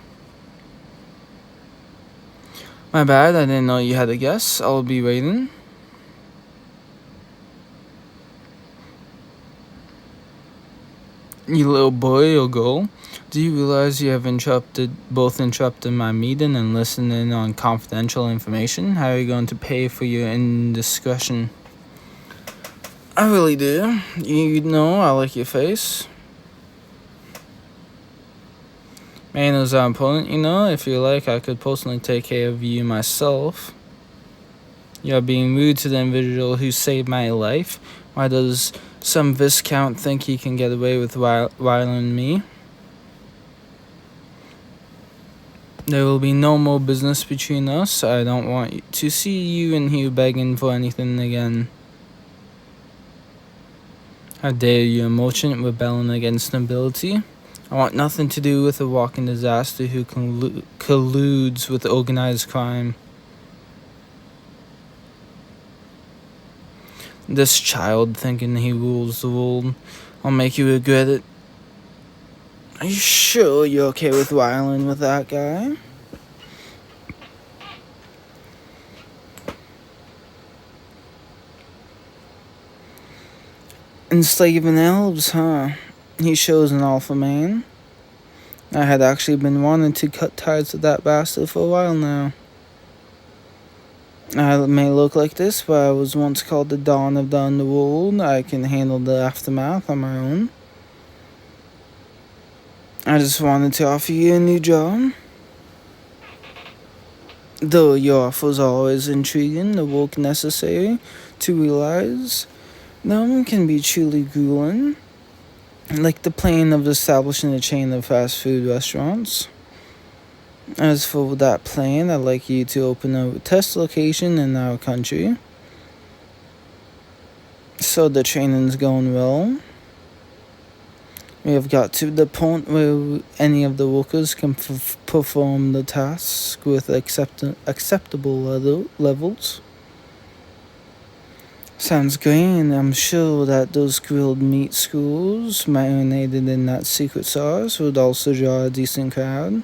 My bad, I didn't know you had a guess. I'll be waiting. You little boy or girl, do you realize you have both interrupted my meeting and listened in on confidential information? How are you going to pay for your indiscretion? I really do. You know I like your face. Manners are important, you know. If you like, I could personally take care of you myself. You're being rude to the individual who saved my life. Why does some viscount think he can get away with riling me? There will be no more business between us. I don't want to see you in here begging for anything again. How dare you, a merchant rebelling against nobility? I want nothing to do with a walking disaster who colludes with organized crime. This child thinking he rules the world. I'll make you regret it. Are you sure you're okay with riling with that guy? Enslaving elves, huh? He shows an alpha man. I had actually been wanting to cut ties with that bastard for a while now. I may look like this, but I was once called the Dawn of the Underworld. I can handle the aftermath on my own. I just wanted to offer you a new job. Though your offer is always intriguing, the work necessary to realize them can be truly grueling. Like the plan of establishing a chain of fast food restaurants. As for that plan, I'd like you to open a test location in our country. So the training's going well. We have got to the point where any of the workers can perform the task with acceptable levels. Sounds great, and I'm sure that those grilled meat skewers marinated in that secret sauce would also draw a decent crowd.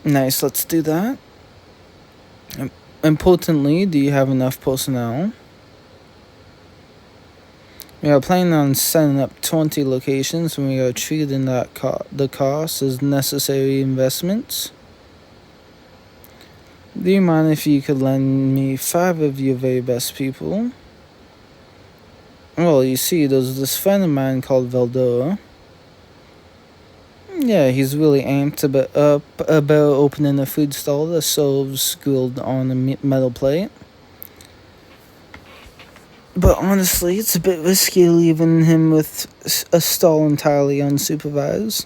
Nice, let's do that. Importantly, do you have enough personnel? We are planning on setting up 20 locations, and we are treating the cost as necessary investments. Do you mind if you could lend me 5 of your very best people? Well, you see, there's this friend of mine called Veldora. Yeah, he's really amped about opening a food stall that serves grilled on a metal plate. But honestly, it's a bit risky leaving him with a stall entirely unsupervised.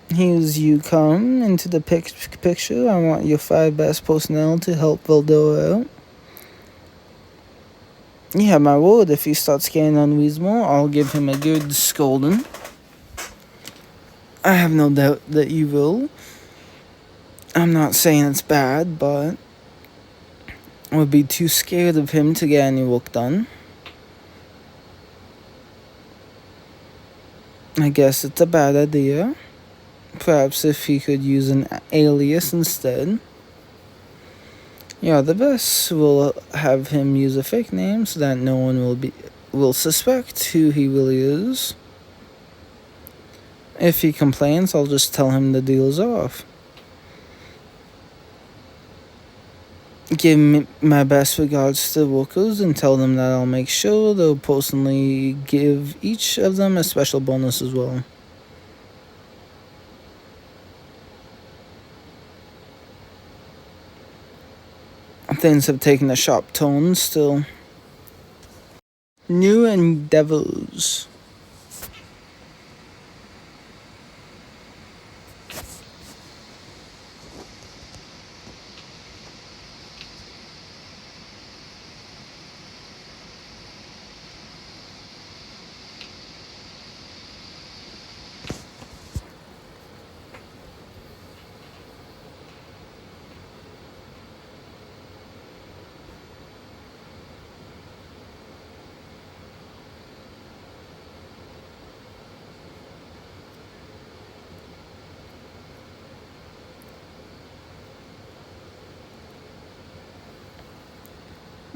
Here's you come into the picture. I want your 5 best personnel to help Veldora out. You have my word, if he starts getting unreasonable, I'll give him a good scolding. I have no doubt that you will. I'm not saying it's bad, but I would be too scared of him to get any work done. I guess it's a bad idea. Perhaps if he could use an alias instead. Yeah, the best will have him use a fake name so that no one will suspect who he really is. If he complains, I'll just tell him the deal's off. Give my best regards to the workers and tell them that I'll make sure they'll personally give each of them a special bonus as well. Things have taken a sharp turn still. New endeavors.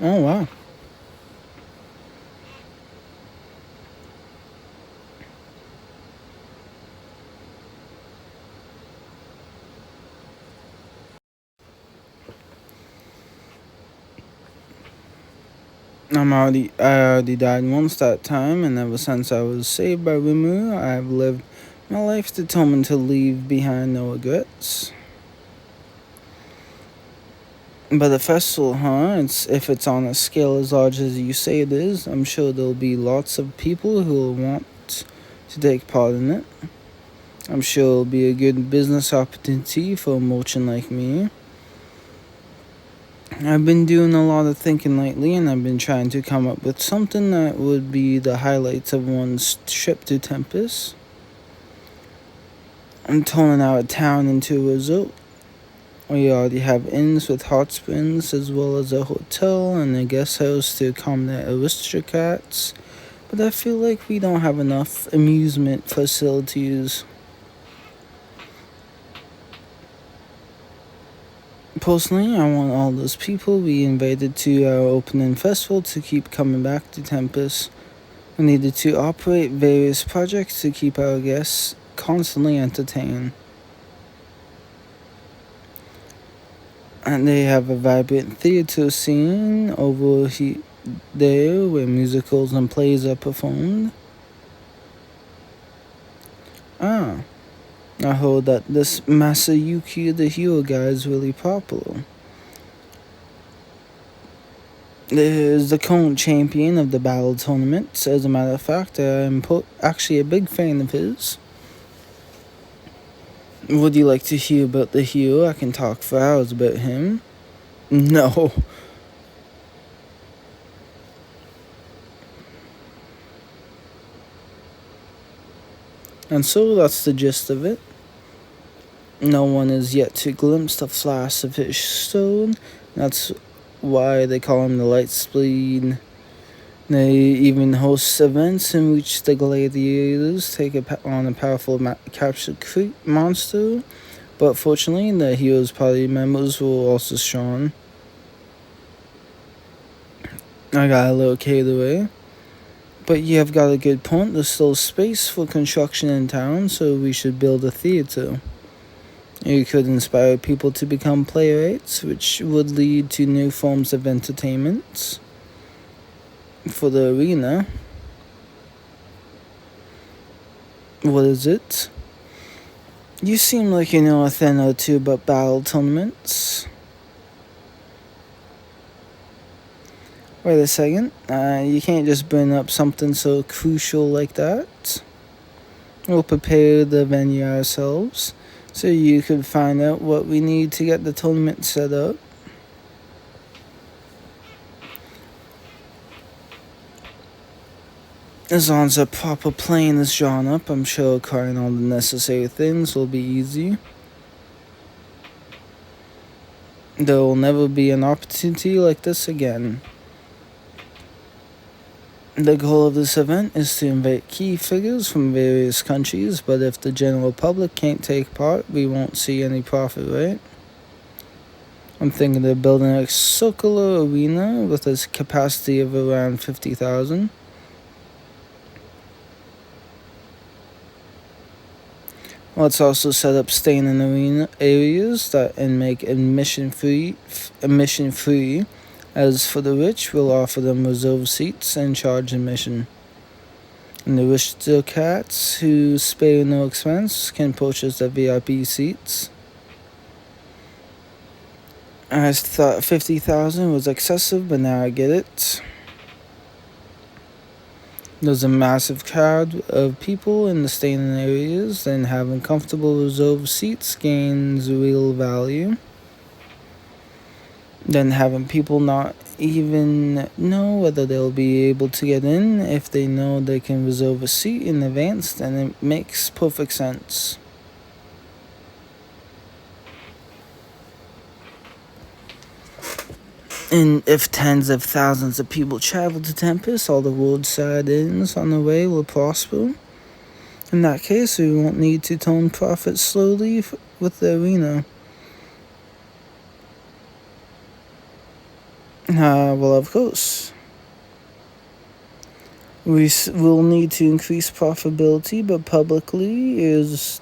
Oh, wow. I already died once that time, and ever since I was saved by Rimu, I've lived my life determined to leave behind no regrets. But the festival, if it's on a scale as large as you say it is, I'm sure there'll be lots of people who will want to take part in it. I'm sure it'll be a good business opportunity for a merchant like me. I've been doing a lot of thinking lately, and I've been trying to come up with something that would be the highlights of one's trip to Tempest. I'm turning our town into a resort. We already have inns with hot springs, as well as a hotel and a guest house to accommodate aristocrats, but I feel like we don't have enough amusement facilities. Personally, I want all those people we invited to our opening festival to keep coming back to Tempest. We needed to operate various projects to keep our guests constantly entertained. And they have a vibrant theater scene over there where musicals and plays are performed. I heard that this Masayuki the Hero guy is really popular. Is the current champion of the battle tournament. As a matter of fact, I'm actually a big fan of his. Would you like to hear about the hero? I can talk for hours about him. No. And so that's the gist of it. No one has yet to glimpse the flash of his stone. That's why they call him the Lightspeed. They even host events in which the gladiators take on a powerful captured monster. But fortunately, the Heroes Party members will also shine. I got a little carried away. But you have got a good point. There's still space for construction in town, so we should build a theater. You could inspire people to become playwrights, which would lead to new forms of entertainment for the arena. What is it? You seem like you know a thing or two about battle tournaments. Wait a second. You can't just bring up something so crucial like that. We'll prepare the venue ourselves, so you can find out what we need to get the tournament set up. As long as a proper plan is drawn up, I'm sure acquiring all the necessary things will be easy. There will never be an opportunity like this again. The goal of this event is to invite key figures from various countries, but if the general public can't take part, we won't see any profit, right? I'm thinking of building a circular arena with a capacity of around 50,000. Let's also set up standing arena areas and make admission free. As for the rich, we'll offer them reserved seats and charge admission. And the aristocrats who spare no expense can purchase the VIP seats. I thought 50,000 was excessive, but now I get it. There's a massive crowd of people in the standing areas, and having comfortable reserved seats gains real value. Then having people not even know whether they'll be able to get in if they know they can reserve a seat in advance, then it makes perfect sense. And if tens of thousands of people travel to Tempest, all the roadside inns on the way will prosper. In that case, we won't need to turn profits slowly with the arena. Well, of course. We will need to increase profitability, but publicity is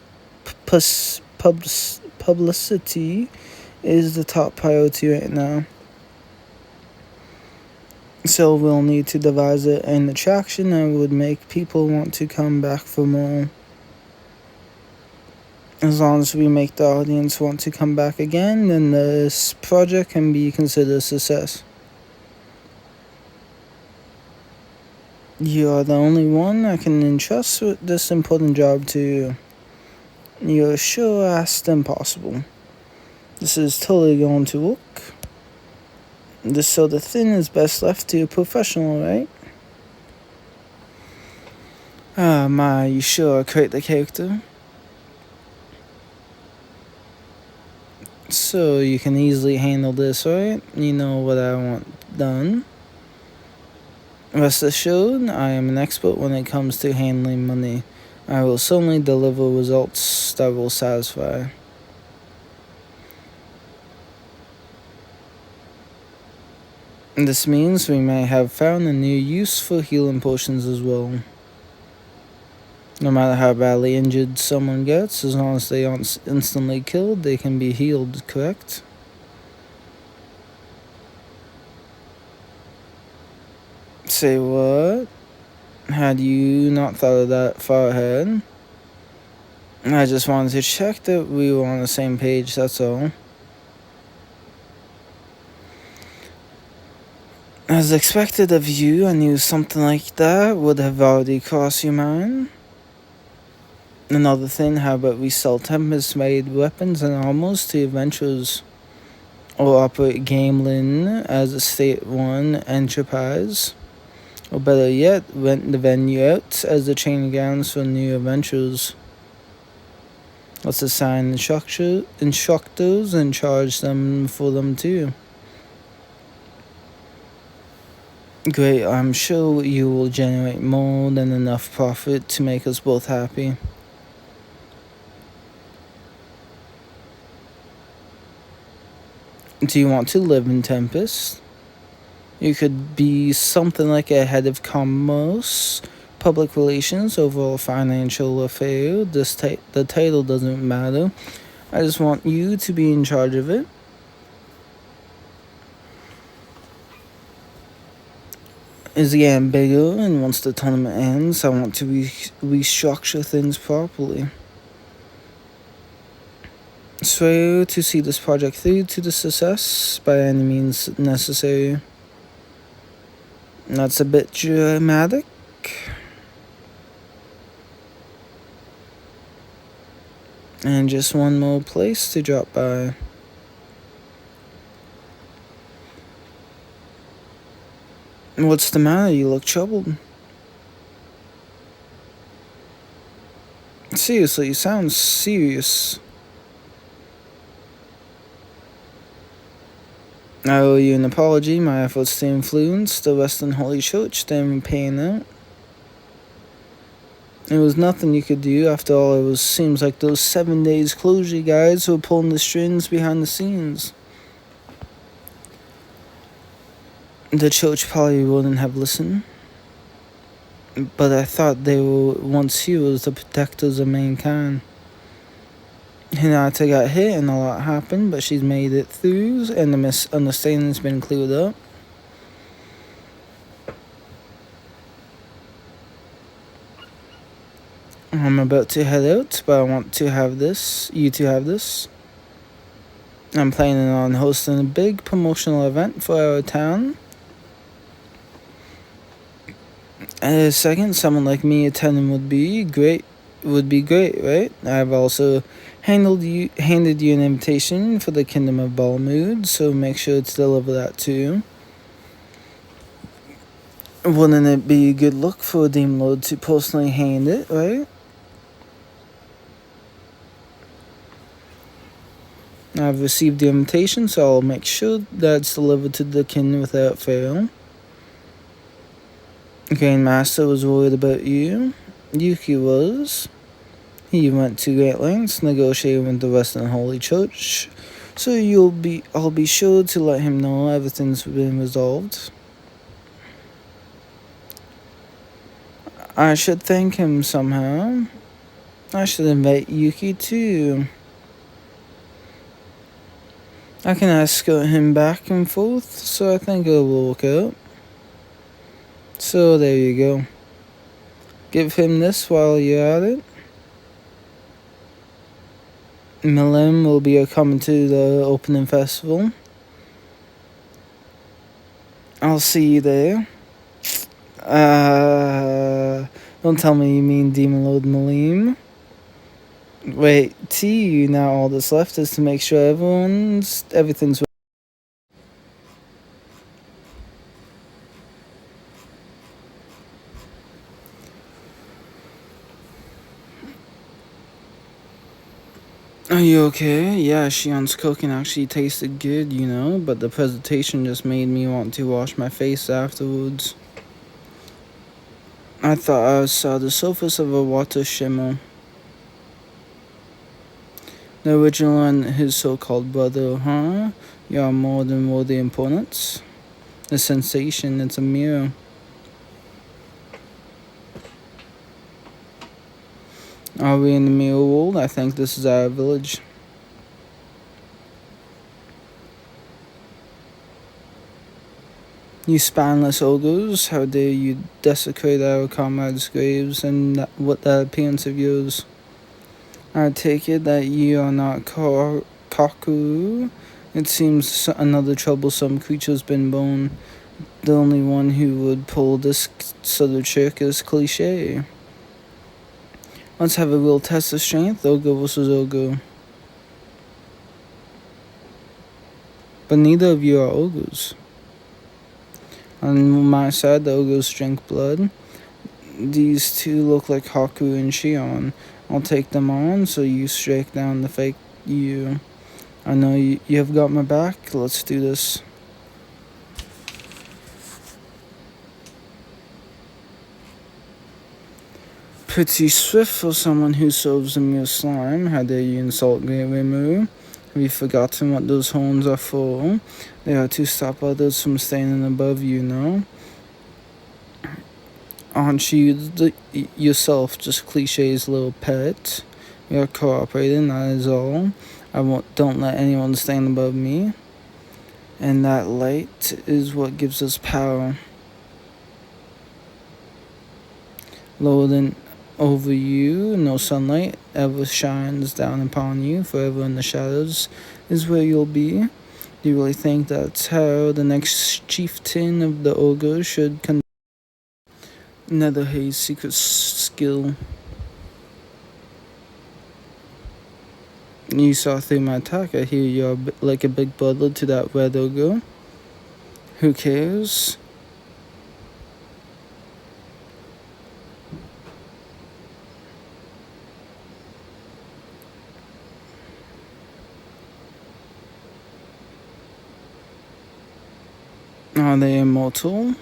the top priority right now. So we'll need to devise an attraction that would make people want to come back for more. As long as we make the audience want to come back again, then this project can be considered a success. You are the only one I can entrust with this important job to. You're sure as impossible. This is totally going to work. This sort of thing is best left to a professional, right? You sure are quite the character. So you can easily handle this, right? You know what I want done. Rest assured, I am an expert when it comes to handling money. I will certainly deliver results that will satisfy. This means we may have found a new use for healing potions as well. No matter how badly injured someone gets, as long as they aren't instantly killed, they can be healed, correct? Say what? Had you not thought of that far ahead? I just wanted to check that we were on the same page, that's all. As expected of you, I knew something like that would have already crossed your mind. Another thing, how about we sell Tempest-made weapons and armors to adventurers, or operate Gamelin as a State 1 enterprise, or better yet, rent the venue out as the training grounds for new adventurers. Let's assign instructors and charge them for them too. Great, I'm sure you will generate more than enough profit to make us both happy. Do you want to live in Tempest? You could be something like a head of commerce, public relations, overall financial affair. The title doesn't matter. I just want you to be in charge of it. It's getting bigger, and once the tournament ends, I want to restructure things properly. Swear to see this project through to the success by any means necessary. That's a bit dramatic. And just one more place to drop by. What's the matter? You look troubled. Seriously, you sound serious. I owe you an apology. My efforts to influence the Western Holy Church didn't pan out. It was nothing you could do. After all, seems like those 7 days closure guys who were pulling the strings behind the scenes. The church probably wouldn't have listened. But I thought they were once heroes, the protectors of mankind. Hinata got hit and a lot happened, but she's made it through and the misunderstanding's been cleared up. I'm about to head out, but I want you to have this. I'm planning on hosting a big promotional event for our town. Second, someone like me attending would be great, right? I've also handed you an invitation for the Kingdom of Balmood, so make sure to deliver that too. Wouldn't it be a good look for a Demon Lord to personally hand it, right? I've received the invitation, so I'll make sure that's delivered to the king without fail. Grand Master was worried about you. Yuki was. He went to great lengths negotiating with the Western Holy Church, so I'll be sure to let him know everything's been resolved. I should thank him somehow. I should invite Yuki too. I can escort him back and forth, so I think it will work out. So there you go. Give him this while you're at it. Milim will be coming to the opening festival. I'll see you there. Don't tell me you mean Demon Lord Milim. Wait, T, now all that's left is to make sure everything's. Are you okay? Yeah, Shion's cooking actually tasted good, but the presentation just made me want to wash my face afterwards. I thought I saw the surface of a water shimmer. The original and his so-called brother, huh? You are more than worthy opponents. The sensation, it's a mirror. Are we in the mirror world? I think this is our village. You spineless ogres, how dare you desecrate our comrades' graves and what that appearance of yours? I take it that you are not Kaku. It seems another troublesome creature's been born. The only one who would pull this sort of trick is Cliche. Let's have a real test of strength. Ogo versus Ogo. But neither of you are Ogos. On my side, the Ogos drink blood. These two look like Haku and Shion. I'll take them on so you strike down the fake you. I know you have got my back. Let's do this. Pretty swift for someone who serves a mere slime. How dare you insult Gateway Moo? Have you forgotten what those horns are for? They are to stop others from standing above you, no? Aren't you yourself just Cliché's little pet? We are cooperating, that is all. Don't let anyone stand above me. And that light is what gives us power. Lower than over you, no sunlight ever shines down upon you. Forever in the shadows is where you'll be. Do you really think that's how the next chieftain of the ogre should conduct Netherhaze's secret skill? You saw through my attack. I hear you're like a big brother to that red ogre. Who cares? Are they immortal?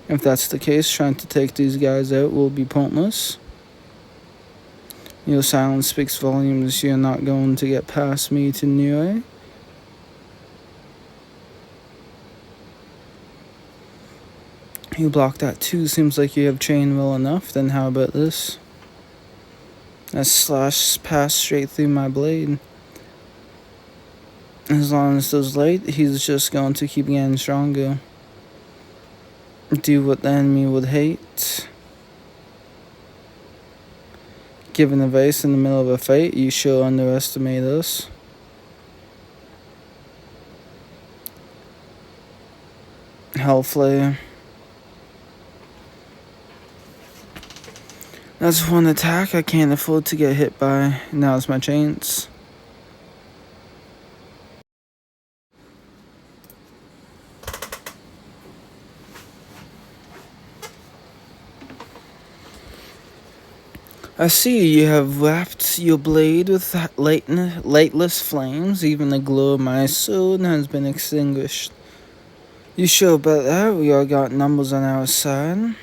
If that's the case, trying to take these guys out will be pointless. Your silence speaks volumes. You're not going to get past me to Niue. You blocked that too. Seems like you have trained well enough. Then how about this? That slash passed straight through my blade. As long as there's light, he's just going to keep getting stronger. Do what the enemy would hate. Giving advice in the middle of a fight, you sure underestimate us. Hellflare. That's one attack I can't afford to get hit by. Now's my chance. I see you have wrapped your blade with lightless flames. Even the glow of my sword has been extinguished. You sure about that? We all got numbers on our side.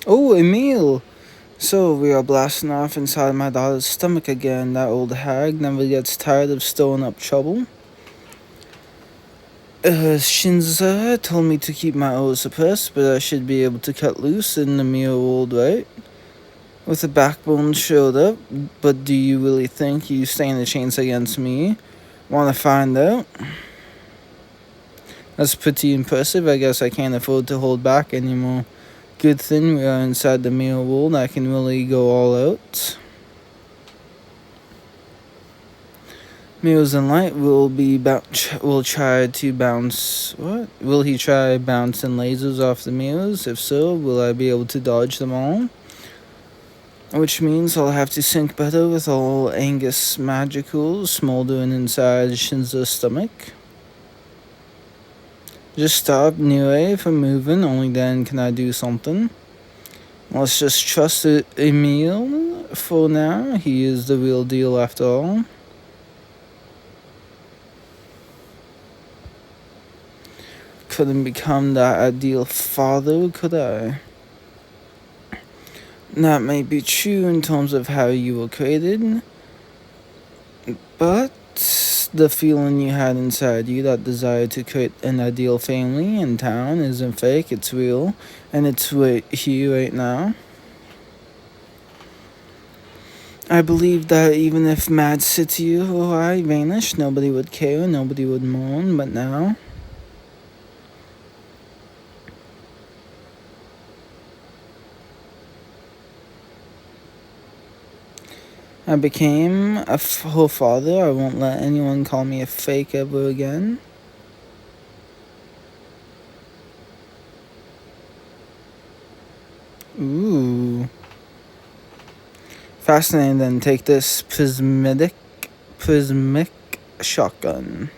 Oh, Emil! So we are blasting off inside my daughter's stomach again. That old hag never gets tired of stirring up trouble. Shinza told me to keep my oath suppressed, but I should be able to cut loose in the mere world, right? With a backbone showed up, but do you really think you stand a chance against me? Want to find out? That's pretty impressive. I guess I can't afford to hold back anymore. Good thing we are inside the mere world. I can really go all out. Mirrors and Light will try to bounce. What? Will he try bouncing lasers off the mirrors? If so, will I be able to dodge them all? Which means I'll have to sync better with all Angus magicals smoldering inside Shinza's stomach. Just stop Niue from moving, only then can I do something. Let's just trust Emil for now. He is the real deal after all. Couldn't become that ideal father, could I? That may be true in terms of how you were created, but the feeling you had inside you, that desire to create an ideal family in town, isn't fake, it's real, and it's here right now. I believe that even if Mad City or I vanished, nobody would care, nobody would mourn, but now I became her father. I won't let anyone call me a fake ever again. Ooh. Fascinating. Then take this prismatic shotgun.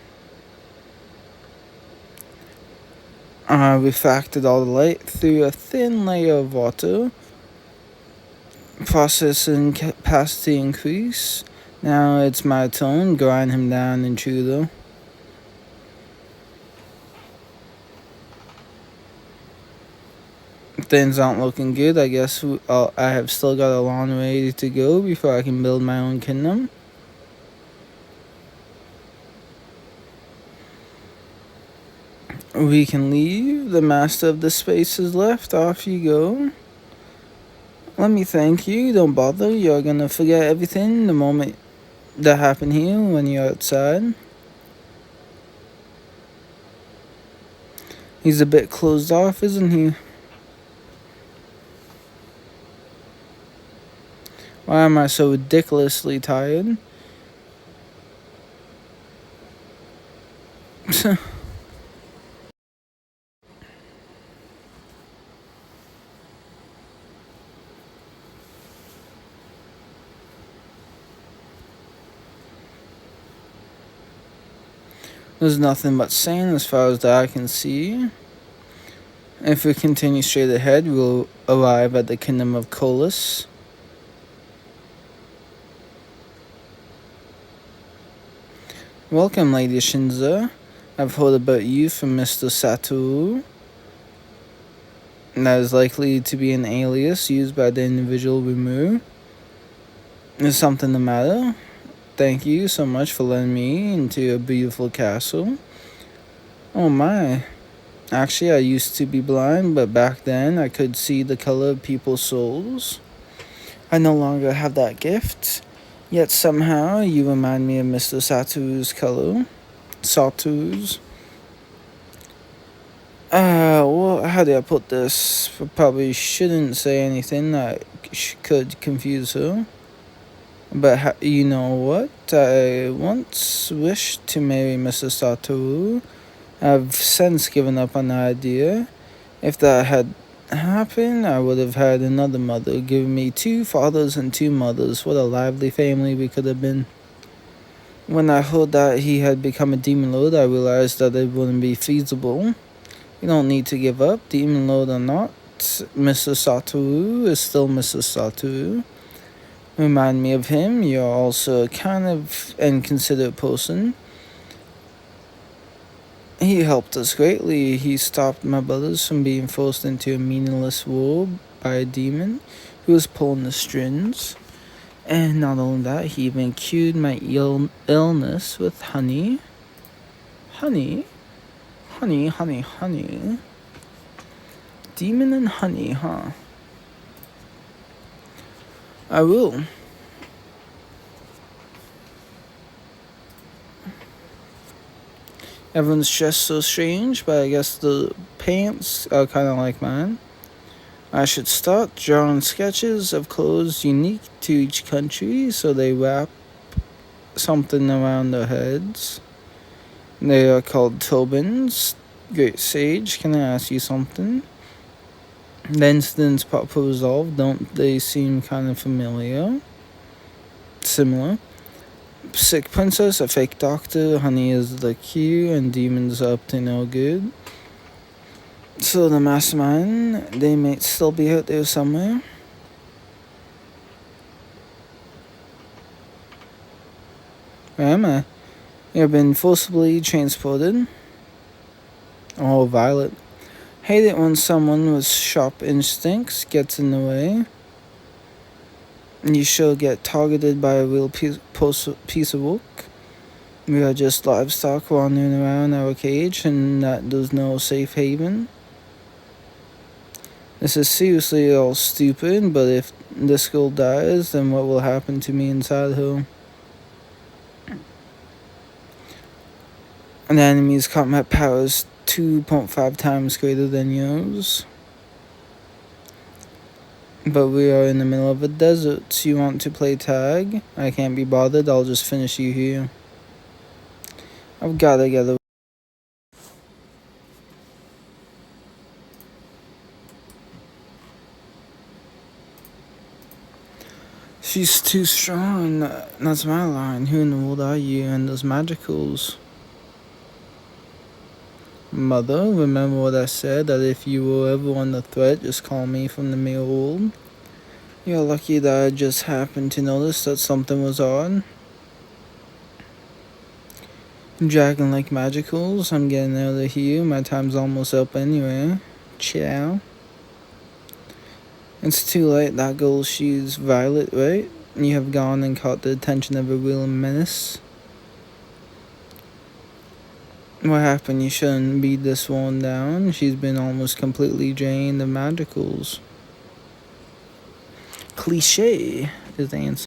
Refracted all the light through a thin layer of water. Processing capacity increase. Now it's my turn. Grind him down, intruder. Things aren't looking good. I guess I have still got a long way to go before I can build my own kingdom. We can leave. The master of the space is left. Off you go. Let me thank you. Don't bother. You're gonna forget everything the moment that happened here when you're outside. He's a bit closed off, isn't he? Why am I so ridiculously tired? There's nothing but sand as far as the eye can see. If we continue straight ahead, we'll arrive at the kingdom of Kolis. Welcome, Lady Shinza. I've heard about you from Mr. Satoru. That is likely to be an alias used by the individual Rimuru. Is something the matter? Thank you so much for letting me into your beautiful castle. Oh my. Actually, I used to be blind, but back then I could see the color of people's souls. I no longer have that gift, yet somehow you remind me of Mr. Satoru's color. Satoru's. Well, how do I put this? I probably shouldn't say anything that could confuse her. But you know what? I once wished to marry Mr. Satoru. I've since given up on the idea. If that had happened, I would have had another mother, giving me 2 fathers and 2 mothers. What a lively family we could have been. When I heard that he had become a demon lord, I realized that it wouldn't be feasible. You don't need to give up, demon lord or not. Mr. Satoru is still Mr. Satoru. Remind me of him. You're also a kind of inconsiderate person. He helped us greatly. He stopped my brothers from being forced into a meaningless war by a demon who was pulling the strings. And not only that, he even cured my illness with honey. Honey? Honey, honey, honey. Demon and honey, huh? I will. Everyone's dressed so strange, but I guess the pants are kind of like mine. I should start drawing sketches of clothes unique to each country so they wrap something around their heads. They are called turbans. Great sage, can I ask you something? The incidents proper resolved, don't they seem kind of familiar? Similar. Sick princess, a fake doctor, honey is the cue, and demons are up to no good. So the mastermind, they may still be out there somewhere. Where am I? You've been forcibly transported. Oh, Violet. Hate it when someone with sharp instincts gets in the way. You shall get targeted by a real piece of work. We are just livestock wandering around our cage, and that there's no safe haven. This is seriously all stupid, but if this girl dies, then what will happen to me inside her? An enemy's combat power is 2.5 times greater than yours. But we are in the middle of a desert. So you want to play tag? I can't be bothered. I'll just finish you here. I've gotta get away. She's too strong. That's my line. Who in the world are you and those magicals? Mother, remember what I said, that if you were ever under threat, just call me from the mirror world. You're lucky that I just happened to notice that something was odd. Dragon like magicals, I'm getting out of here. My time's almost up anyway. Ciao. It's too late. That girl, she's Violet, right? You have gone and caught the attention of a real menace. What happened? You shouldn't beat this one down. She's been almost completely drained of magicals. Cliche is the answer.